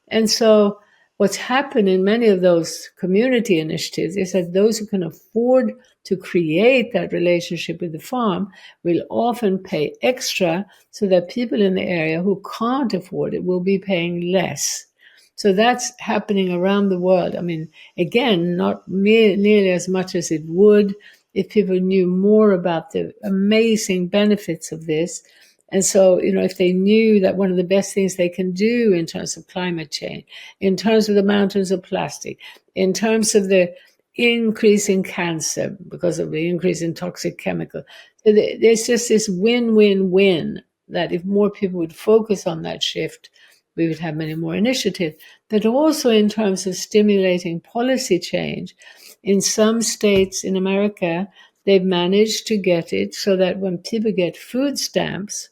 And so what's happened in many of those community initiatives is that those who can afford to create that relationship with the farm will often pay extra so that people in the area who can't afford it will be paying less. So that's happening around the world. I mean, again, not nearly as much as it would if people knew more about the amazing benefits of this. And so, if they knew that one of the best things they can do in terms of climate change, in terms of the mountains of plastic, in terms of the increase in cancer because of the increase in toxic chemical, so there's just this win-win-win that if more people would focus on that shift, we would have many more initiatives. But also in terms of stimulating policy change, in some states in America, they've managed to get it so that when people get food stamps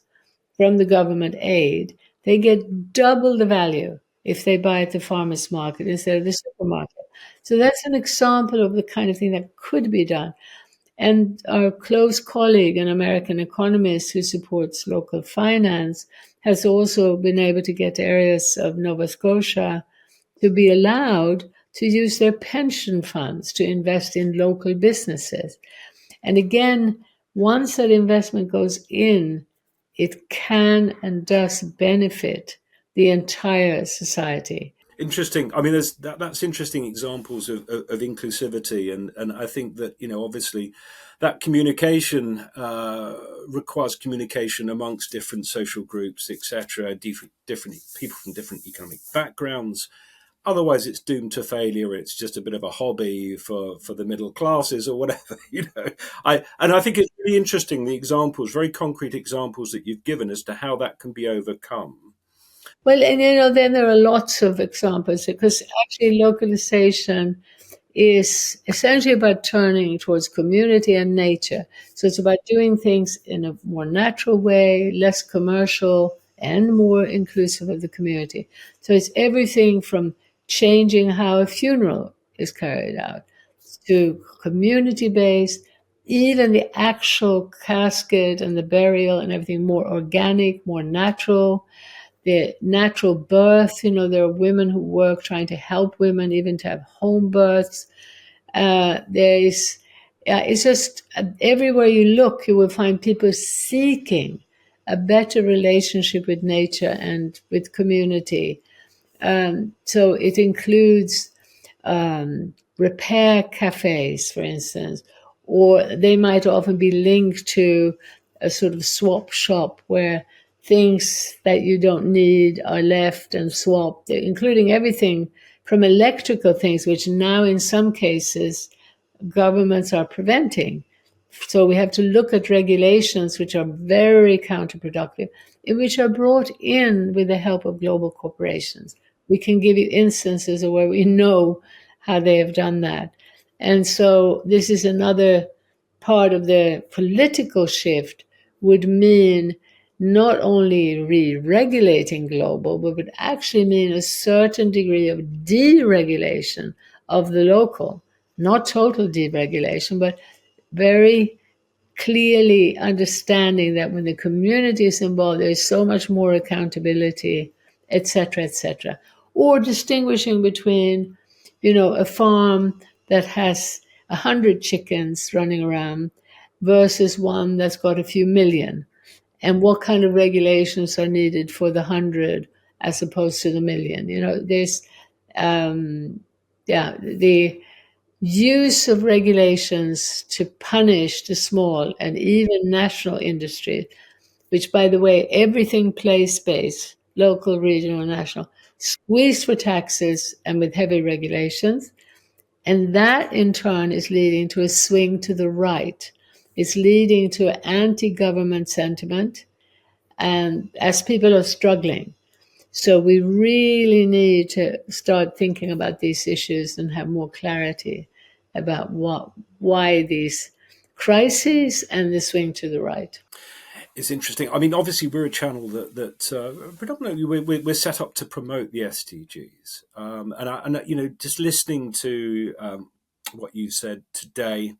from the government aid, they get double the value if they buy at the farmer's market instead of the supermarket. So that's an example of the kind of thing that could be done. And our close colleague, an American economist who supports local finance, has also been able to get areas of Nova Scotia to be allowed to use their pension funds to invest in local businesses. And again, once that investment goes in, it can and does benefit the entire society. Interesting. I mean, that's interesting examples of inclusivity, and I think that obviously that communication requires communication amongst different social groups, etc., different people from different economic backgrounds. Otherwise, it's doomed to failure. It's just a bit of a hobby for the middle classes or whatever. I think it's really interesting, the examples, very concrete examples that you've given as to how that can be overcome. Well, and then there are lots of examples because actually localization is essentially about turning towards community and nature. So it's about doing things in a more natural way, less commercial, and more inclusive of the community. So it's everything from changing how a funeral is carried out to community based, even the actual casket and the burial and everything more organic, more natural, the natural birth. There are women who work trying to help women even to have home births. It's just everywhere you look, you will find people seeking a better relationship with nature and with community. So it includes repair cafes, for instance, or they might often be linked to a sort of swap shop where things that you don't need are left and swapped, including everything from electrical things, which now in some cases governments are preventing. So we have to look at regulations which are very counterproductive, which are brought in with the help of global corporations. We can give you instances of where we know how they have done that. And so this is another part of the political shift would mean not only re-regulating global, but would actually mean a certain degree of deregulation of the local, not total deregulation, but very clearly understanding that when the community is involved, there is so much more accountability, etc., etc. Or distinguishing between, a farm that has 100 chickens running around versus one that's got a few million, and what kind of regulations are needed for the 100 as opposed to the million. There's, the use of regulations to punish the small and even national industry, which, by the way, everything place-based, local, regional, national, squeezed for taxes and with heavy regulations. And that, in turn, is leading to a swing to the right. It's leading to anti-government sentiment, and as people are struggling. So we really need to start thinking about these issues and have more clarity about why these crises and the swing to the right. It's interesting. I mean, obviously, we're a channel that predominantly we're set up to promote the SDGs, and just listening to what you said today,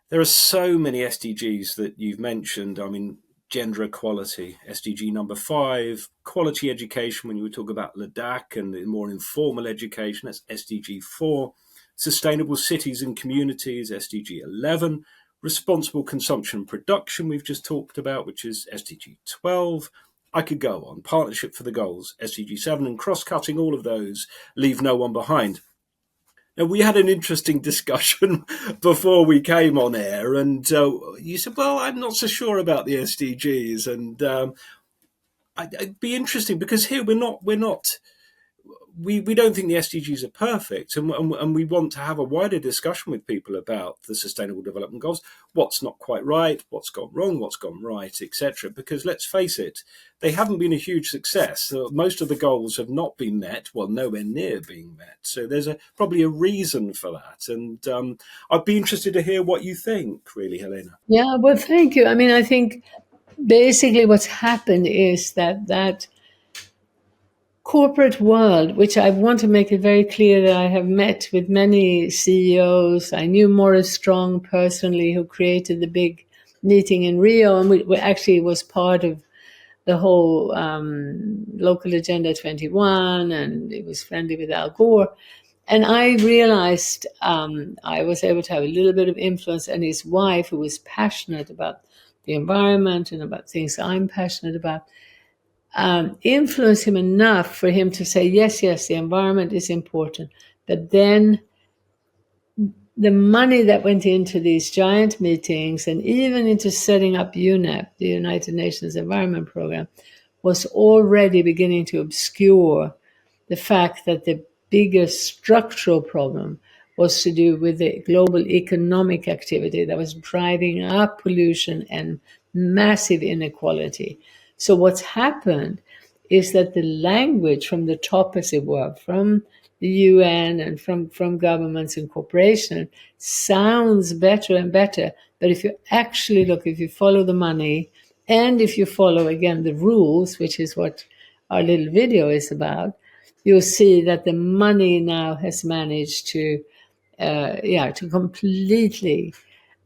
there are so many SDGs that you've mentioned. I mean, gender equality, SDG number 5, quality education. When you talk about Ladakh and the more informal education, that's SDG 4, sustainable cities and communities, SDG 11. Responsible consumption and production, we've just talked about, which is SDG 12. I could go on. Partnership for the goals, SDG 7, and cross-cutting all of those, leave no one behind. Now, we had an interesting discussion before we came on air, and you said, well, I'm not so sure about the SDGs, and it'd be interesting because here we're not we don't think the SDGs are perfect, and we want to have a wider discussion with people about the Sustainable Development Goals, what's not quite right, what's gone wrong, what's gone right, etc. Because let's face it, they haven't been a huge success. Most of the goals have not been met, well, nowhere near being met. So there's probably a reason for that. And I'd be interested to hear what you think, really, Helena. Yeah, well, thank you. I mean, I think basically what's happened is that corporate world, which I want to make it very clear that I have met with many CEOs. I knew Morris Strong personally, who created the big meeting in Rio, and we actually was part of the whole local Agenda 21, and it was friendly with Al Gore. And I realized I was able to have a little bit of influence, and his wife, who was passionate about the environment and about things I'm passionate about, influence him enough for him to say, yes, the environment is important. But then the money that went into these giant meetings and even into setting up UNEP, the United Nations Environment Program, was already beginning to obscure the fact that the biggest structural problem was to do with the global economic activity that was driving up pollution and massive inequality. So what's happened is that the language from the top, as it were, from the UN and from governments and corporations, sounds better and better. But if you actually look, if you follow the money, and if you follow, again, the rules, which is what our little video is about, you'll see that the money now has managed to completely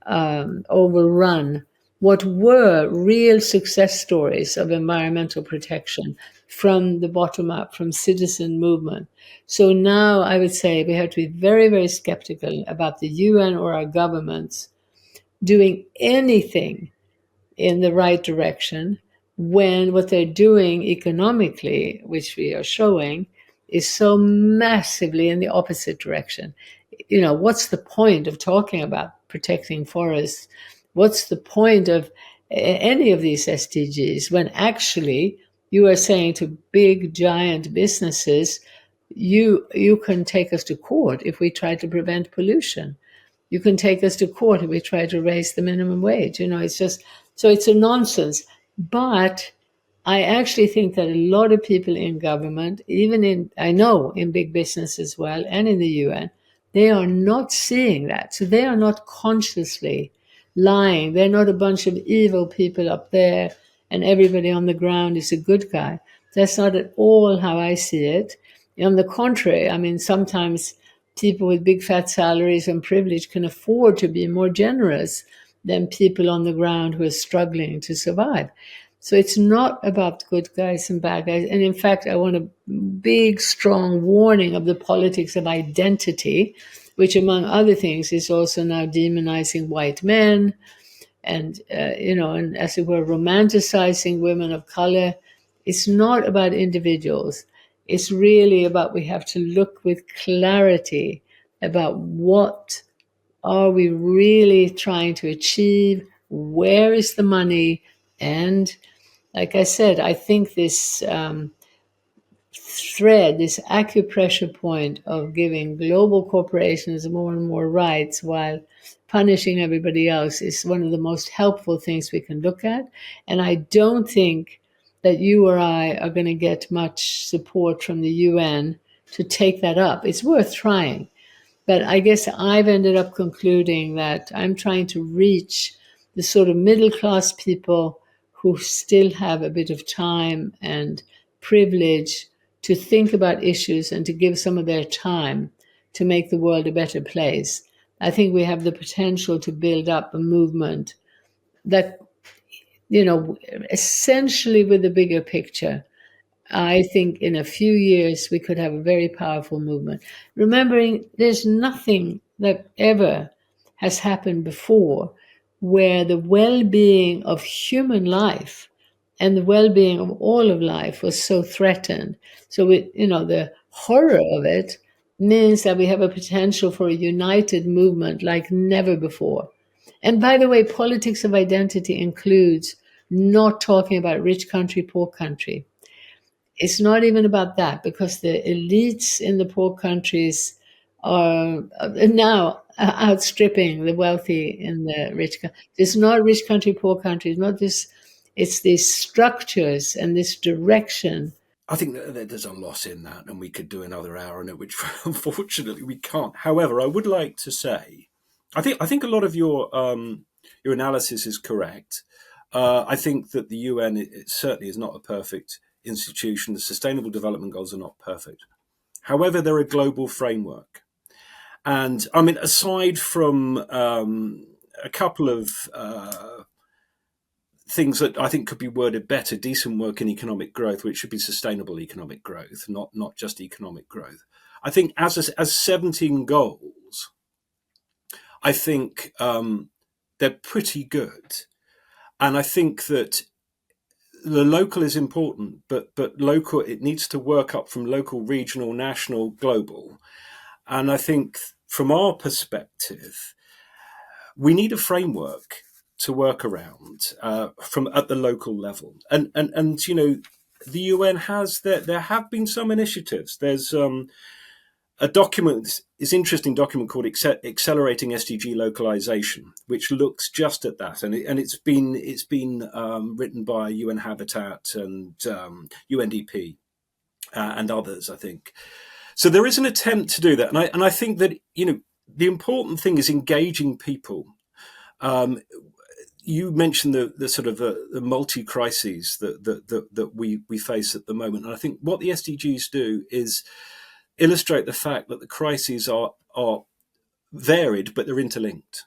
overrun what were real success stories of environmental protection from the bottom up, from citizen movement. So now I would say we have to be very, very skeptical about the UN or our governments doing anything in the right direction when what they're doing economically, which we are showing, is so massively in the opposite direction. You know, what's the point of talking about protecting forests? What's the point of any of these SDGs when actually you are saying to big, giant businesses, you can take us to court if we try to prevent pollution. You can take us to court if we try to raise the minimum wage. You know, it's just, so it's a nonsense. But I actually think that a lot of people in government, I know in big business as well, and in the UN, they are not seeing that. So they are not consciously lying. They're not a bunch of evil people up there and everybody on the ground is a good guy. That's not at all how I see it. On the contrary, I mean, sometimes people with big fat salaries and privilege can afford to be more generous than people on the ground who are struggling to survive. So it's not about good guys and bad guys. And in fact, I want a big, strong warning of the politics of identity, which, among other things, is also now demonizing white men and, and as it were, romanticizing women of color. It's not about individuals. It's really about, we have to look with clarity about what are we really trying to achieve, where is the money, and like I said, I think this thread, this acupressure point of giving global corporations more and more rights while punishing everybody else is one of the most helpful things we can look at. And I don't think that you or I are going to get much support from the UN to take that up. It's worth trying. But I guess I've ended up concluding that I'm trying to reach the sort of middle class people who still have a bit of time and privilege to think about issues and to give some of their time to make the world a better place. I think we have the potential to build up a movement that, essentially with the bigger picture, I think in a few years we could have a very powerful movement. Remembering there's nothing that ever has happened before where the well-being of human life and the well-being of all of life was so threatened. So, the horror of it means that we have a potential for a united movement like never before. And by the way, politics of identity includes not talking about rich country, poor country. it's not even about that, because the elites in the poor countries are now outstripping the wealthy in the rich countries. It's not rich country, poor country. It's not this. It's these structures and this direction. I think that there's a lot in that, and we could do another hour on it, which unfortunately we can't. However, I would like to say, I think a lot of your analysis is correct. I think that the UN it certainly is not a perfect institution. The Sustainable Development Goals are not perfect. However, they're a global framework. And I mean, aside from a couple of things that I think could be worded better, decent work in economic growth, which should be sustainable economic growth, not just economic growth. I think as 17 goals, I think they're pretty good. And I think that the local is important, but local, it needs to work up from local, regional, national, global. And I think from our perspective, we need a framework to work around from at the local level. And you know, the UN has there have been some initiatives. There's a document, is interesting document called Accelerating SDG Localization, which looks just at that, and it's been written by UN Habitat and UNDP and others, I think. So there is an attempt to do that, and I think that, you know, the important thing is engaging people. You mentioned the sort of the multi crises that we face at the moment, and I think what the SDGs do is illustrate the fact that the crises are varied, but they're interlinked.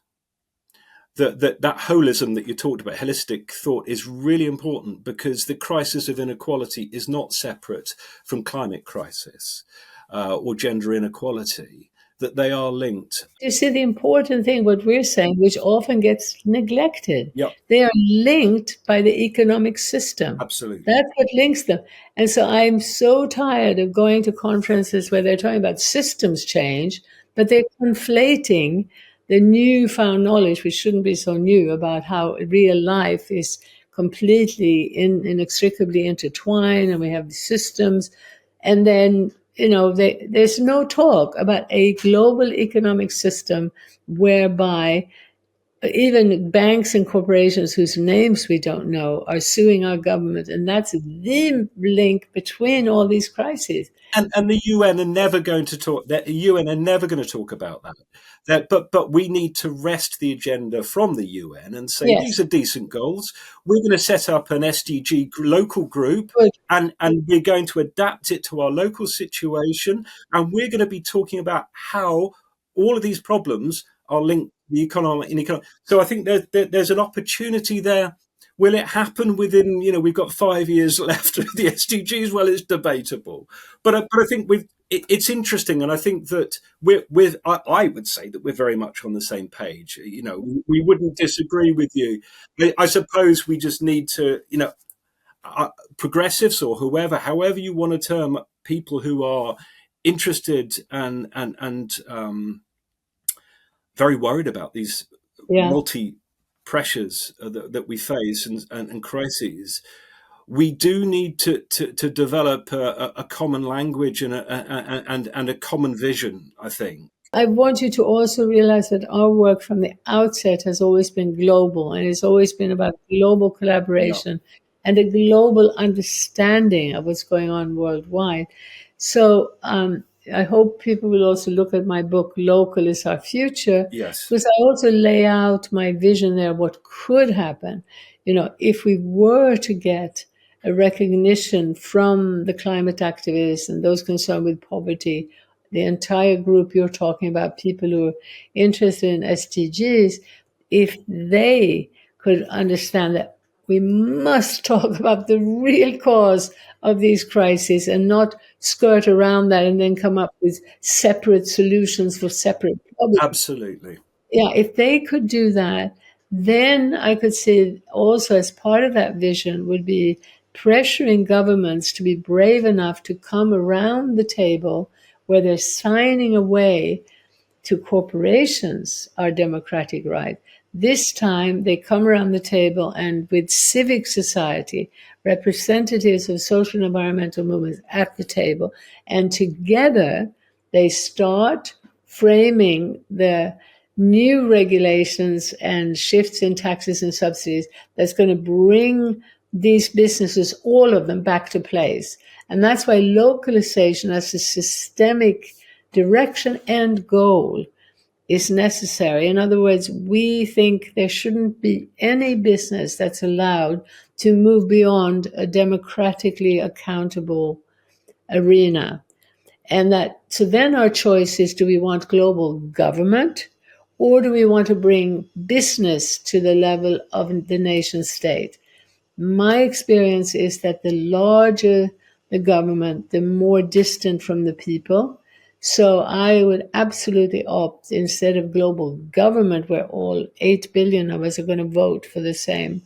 That holism that you talked about, holistic thought, is really important, because the crisis of inequality is not separate from climate crisis or gender inequality, that they are linked. You see, the important thing, what we're saying, which often gets neglected, Yep. they are linked by the economic system. Absolutely. That's what links them. And so I'm so tired of going to conferences where they're talking about systems change, but they're conflating the newfound knowledge, which shouldn't be so new, about how real life is completely inextricably intertwined, and we have systems. And then, you know, there's no talk about a global economic system whereby even banks and corporations whose names we don't know are suing our government. And that's the link between all these crises. And the UN are never going to talk. The UN are never going to talk about that. But we need to wrest the agenda from the UN and say, Yes. These are decent goals. We're going to set up an SDG local group, Good. and we're going to adapt it to our local situation, and we're going to be talking about how all of these problems are linked to the economy. So I think there's an opportunity there. Will it happen within, you know, we've got 5 years left of the SDGs? Well, it's debatable. But I think it's interesting. And I think that I would say that we're very much on the same page. You know, we wouldn't disagree with you. I suppose we just need to, you know, progressives or however you want to term people who are interested and very worried about these multi pressures that we face and crises. We do need to develop a common language and a common vision, I think. I want you to also realize that our work from the outset has always been global, and it's always been about global collaboration and a global understanding of what's going on worldwide. So I hope people will also look at my book, Local is Our Future, Yes. because I also lay out my vision there, what could happen, you know, if we were to get a recognition from the climate activists and those concerned with poverty, the entire group you're talking about, people who are interested in SDGs, if they could understand that we must talk about the real cause of these crises and not skirt around that and then come up with separate solutions for separate problems. Absolutely. Yeah, if they could do that, then I could see also as part of that vision would be pressuring governments to be brave enough to come around the table where they're signing away to corporations our democratic right. This time they come around the table and with civic society, representatives of social and environmental movements at the table, and together they start framing the new regulations and shifts in taxes and subsidies that's going to bring these businesses, all of them, back to place. And that's why localization as a systemic direction and goal is necessary. In other words, we think there shouldn't be any business that's allowed to move beyond a democratically accountable arena. And that, so then our choice is, do we want global government or do we want to bring business to the level of the nation state? My experience is that the larger the government, the more distant from the people. So I would absolutely opt, instead of global government, where all 8 billion of us are going to vote for the same,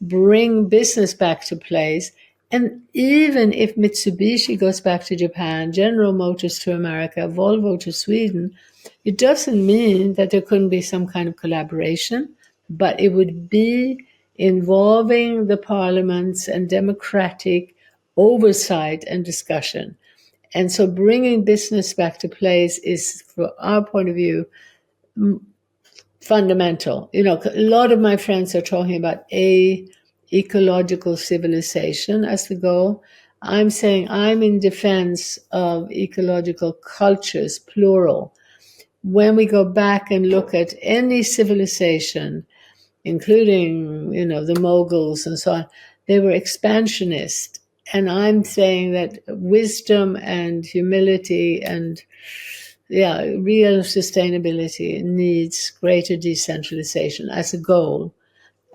bring business back to place. And even if Mitsubishi goes back to Japan, General Motors to America, Volvo to Sweden, it doesn't mean that there couldn't be some kind of collaboration, but it would be involving the parliaments and democratic oversight and discussion. And so bringing business back to place is, from our point of view, fundamental. A lot of my friends are talking about ecological civilization as the goal. I'm saying I'm in defense of ecological cultures, plural. When we go back and look at any civilization, including, the Moguls and so on, they were expansionist. And I'm saying that wisdom and humility and real sustainability needs greater decentralization as a goal.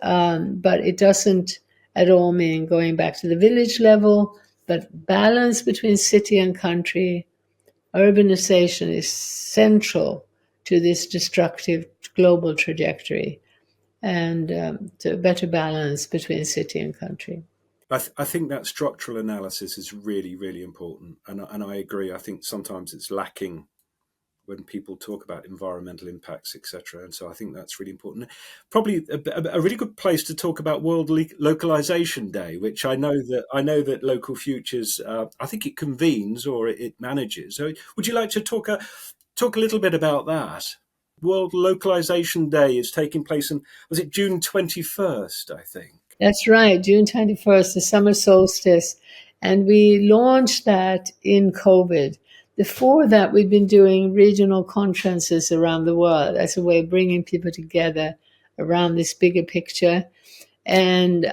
But it doesn't at all mean going back to the village level, but balance between city and country. Urbanization is central to this destructive global trajectory, and to better balance between city and country. I think that structural analysis is really, really important. And I agree. I think sometimes it's lacking when people talk about environmental impacts, etc. And so I think that's really important. Probably a really good place to talk about World Localization Day, which I know that Local Futures, I think it convenes or it manages. So would you like to talk a little bit about that? World Localization Day is taking place in, was it June 21st, I think? That's right, June 21st, the summer solstice. And we launched that in COVID. Before that, we'd been doing regional conferences around the world as a way of bringing people together around this bigger picture. And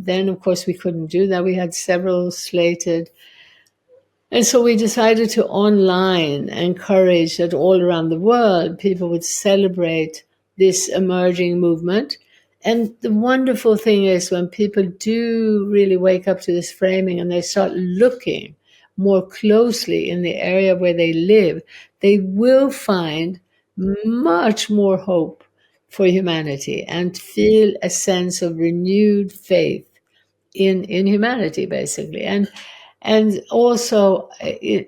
then, of course, we couldn't do that. We had several slated. And so we decided to online encourage that all around the world, people would celebrate this emerging movement. And the wonderful thing is, when people do really wake up to this framing and they start looking more closely in the area where they live, they will find much more hope for humanity and feel a sense of renewed faith in humanity, basically. And also, the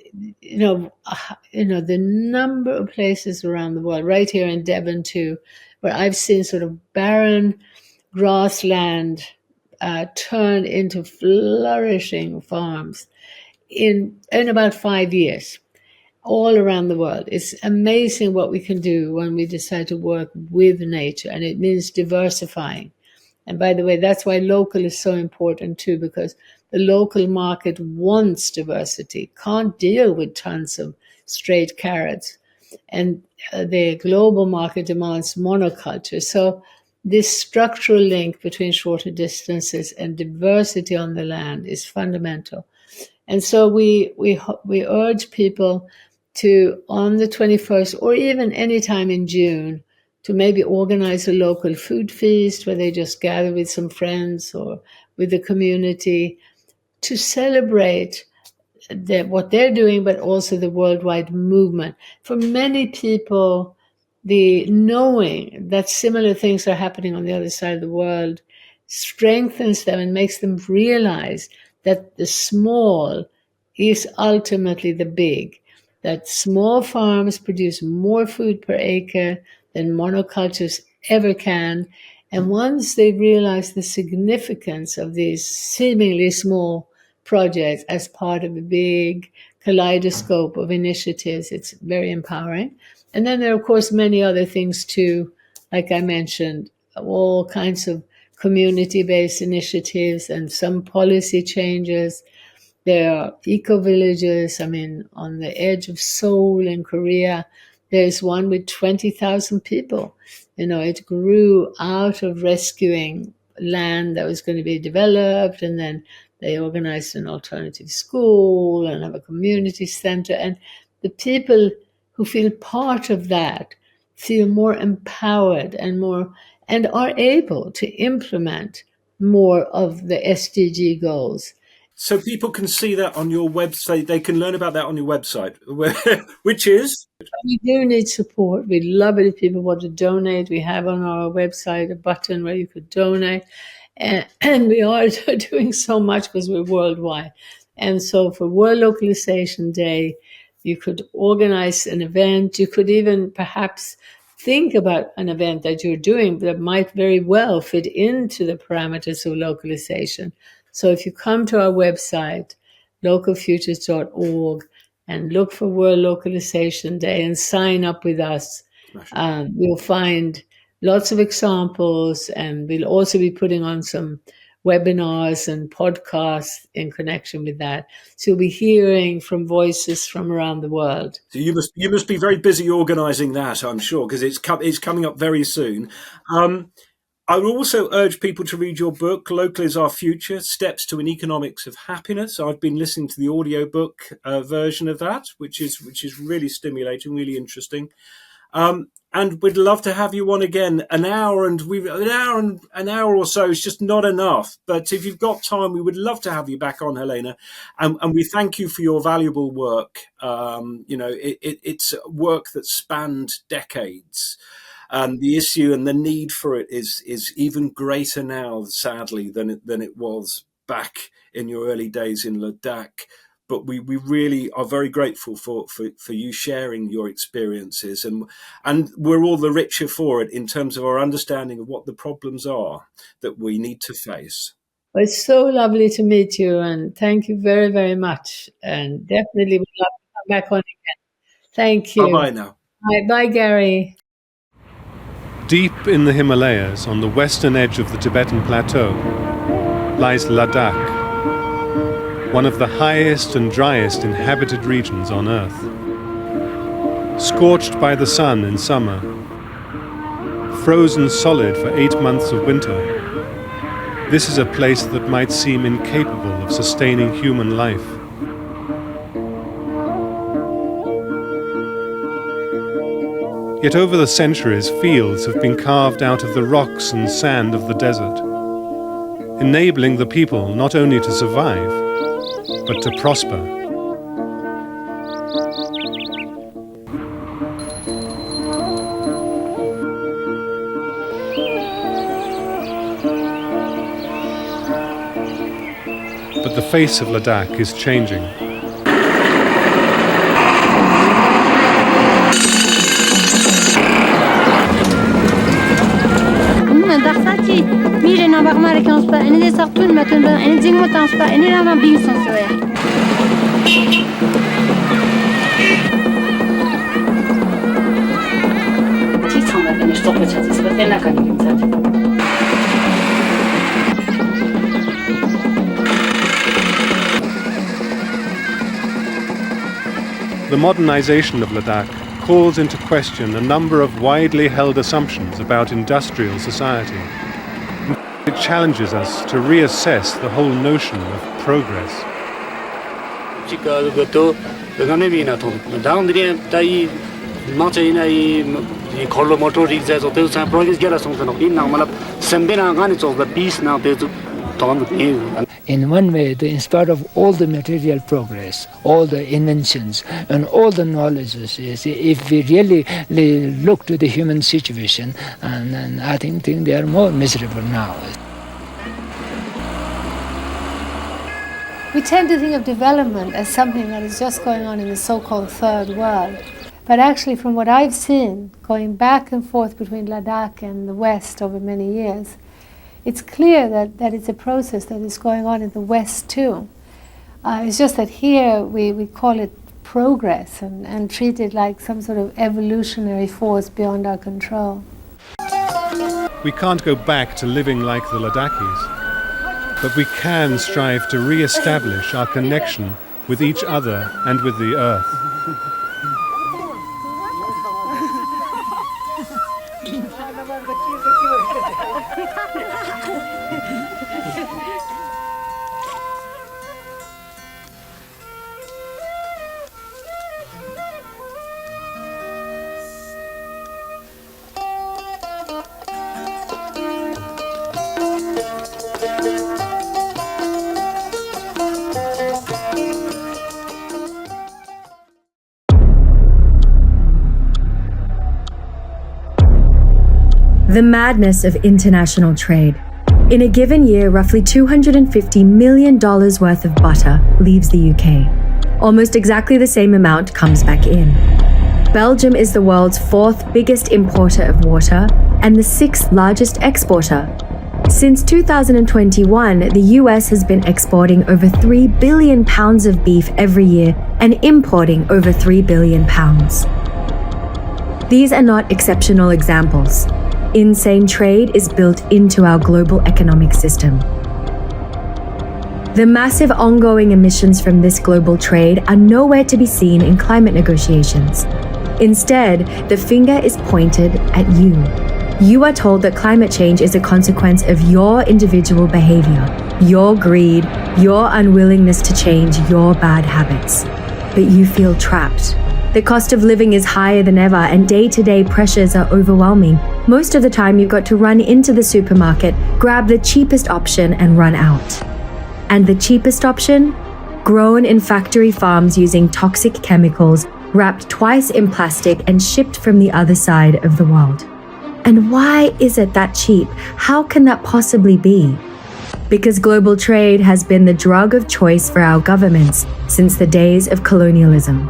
number of places around the world, right here in Devon too, where I've seen sort of barren grassland turn into flourishing farms in about 5 years, all around the world. It's amazing what we can do when we decide to work with nature, and it means diversifying. And by the way, that's why local is so important too, because the local market wants diversity, can't deal with tons of straight carrots. And the global market demands monoculture. So this structural link between shorter distances and diversity on the land is fundamental. And so we urge people to, on the 21st or even any time in June, to maybe organize a local food feast where they just gather with some friends or with the community to celebrate what they're doing, but also the worldwide movement. For many people, the knowing that similar things are happening on the other side of the world strengthens them and makes them realize that the small is ultimately the big, that small farms produce more food per acre than monocultures ever can. And once they realize the significance of these seemingly small projects as part of a big kaleidoscope of initiatives, it's very empowering. And then there are, of course, many other things too, like I mentioned, all kinds of community-based initiatives and some policy changes. There are eco-villages. I mean, on the edge of Seoul in Korea, there's one with 20,000 people. You know, it grew out of rescuing land that was going to be developed, and then they organized an alternative school and have a community center. And the people who feel part of that feel more empowered and are able to implement more of the SDG goals. So people can see that on your website. They can learn about that on your website, which is? We do need support. We'd love it if people want to donate. We have on our website a button where you could donate. And we are doing so much because we're worldwide. And so for World Localization Day, you could organize an event. You could even perhaps think about an event that you're doing that might very well fit into the parameters of localization. So if you come to our website, localfutures.org, and look for World Localization Day and sign up with us, you'll find lots of examples, and we'll also be putting on some webinars and podcasts in connection with that. So you'll be hearing from voices from around the world. So you must be very busy organising that, I'm sure, because it's coming up very soon. I would also urge people to read your book, Local is Our Future, Steps to an Economics of Happiness. I've been listening to the audiobook version of that, which is really stimulating, really interesting. And we'd love to have you on again. An hour or so is just not enough. But if you've got time, we would love to have you back on, Helena. And we thank you for your valuable work. It's work that spanned decades. The issue and the need for it is even greater now, sadly, than it was back in your early days in Ladakh. But we really are very grateful for you sharing your experiences, and we're all the richer for it in terms of our understanding of what the problems are that we need to face. Well, it's so lovely to meet you, and thank you very, very much. And definitely would love to come back on again. Thank you. Bye-bye now. Bye, Gary. Deep in the Himalayas, on the western edge of the Tibetan Plateau, lies Ladakh, one of the highest and driest inhabited regions on Earth. Scorched by the sun in summer, frozen solid for 8 months of winter, this is a place that might seem incapable of sustaining human life. Yet over the centuries, fields have been carved out of the rocks and sand of the desert, enabling the people not only to survive, but to prosper. But the face of Ladakh is changing. The modernization of Ladakh calls into question a number of widely held assumptions about industrial society. It challenges us to reassess the whole notion of progress. In one way, in spite of all the material progress, all the inventions, and all the knowledges, if we really look to the human situation, and I think they are more miserable now. We tend to think of development as something that is just going on in the so-called third world. But actually, from what I've seen, going back and forth between Ladakh and the West over many years, it's clear that it's a process that is going on in the West too. It's just that here we call it progress and treat it like some sort of evolutionary force beyond our control. We can't go back to living like the Ladakhis, but we can strive to re-establish our connection with each other and with the earth. The madness of international trade. In a given year, roughly $250 million worth of butter leaves the UK. Almost exactly the same amount comes back in. Belgium is the world's 4th biggest importer of water and the 6th largest exporter. Since 2021, the US has been exporting over 3 billion pounds of beef every year and importing over 3 billion pounds. These are not exceptional examples. Insane trade is built into our global economic system. The massive ongoing emissions from this global trade are nowhere to be seen in climate negotiations. Instead, the finger is pointed at you. You are told that climate change is a consequence of your individual behavior, your greed, your unwillingness to change your bad habits. But you feel trapped. The cost of living is higher than ever and day-to-day pressures are overwhelming. Most of the time you've got to run into the supermarket, grab the cheapest option and run out. And the cheapest option? Grown in factory farms using toxic chemicals, wrapped twice in plastic and shipped from the other side of the world. And why is it that cheap? How can that possibly be? Because global trade has been the drug of choice for our governments since the days of colonialism.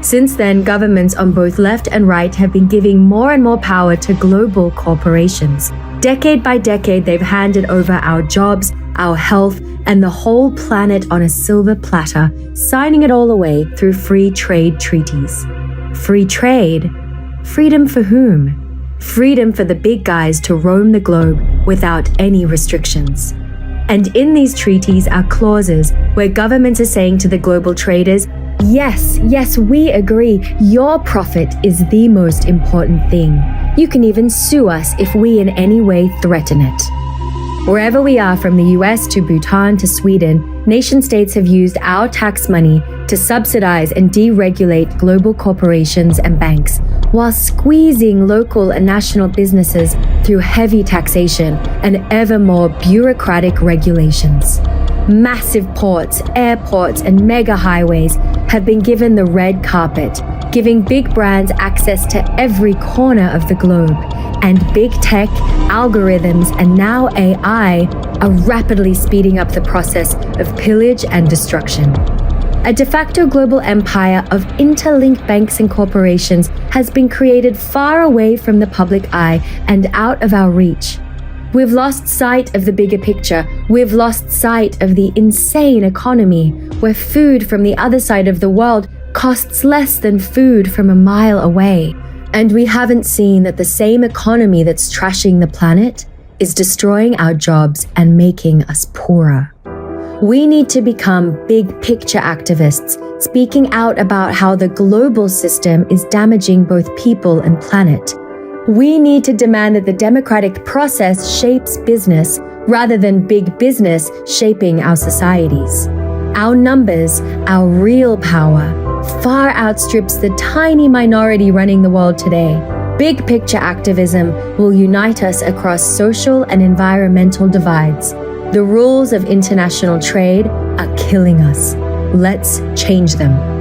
Since then, governments on both left and right have been giving more and more power to global corporations. Decade by decade, they've handed over our jobs, our health, and the whole planet on a silver platter, signing it all away through free trade treaties. Free trade? Freedom for whom? Freedom for the big guys to roam the globe without any restrictions. And in these treaties are clauses where governments are saying to the global traders, Yes, we agree. Your profit is the most important thing. You can even sue us if we in any way threaten it. Wherever we are, from the US to Bhutan to Sweden, nation-states have used our tax money to subsidize and deregulate global corporations and banks, while squeezing local and national businesses through heavy taxation and ever more bureaucratic regulations. Massive ports, airports, and mega highways have been given the red carpet, giving big brands access to every corner of the globe. And big tech, algorithms, and now AI are rapidly speeding up the process of pillage and destruction. A de facto global empire of interlinked banks and corporations has been created far away from the public eye and out of our reach. We've lost sight of the bigger picture. We've lost sight of the insane economy, where food from the other side of the world costs less than food from a mile away. And we haven't seen that the same economy that's trashing the planet is destroying our jobs and making us poorer. We need to become big picture activists, speaking out about how the global system is damaging both people and planet. We need to demand that the democratic process shapes business rather than big business shaping our societies. Our numbers, our real power, far outstrips the tiny minority running the world today. Big picture activism will unite us across social and environmental divides. The rules of international trade are killing us. Let's change them.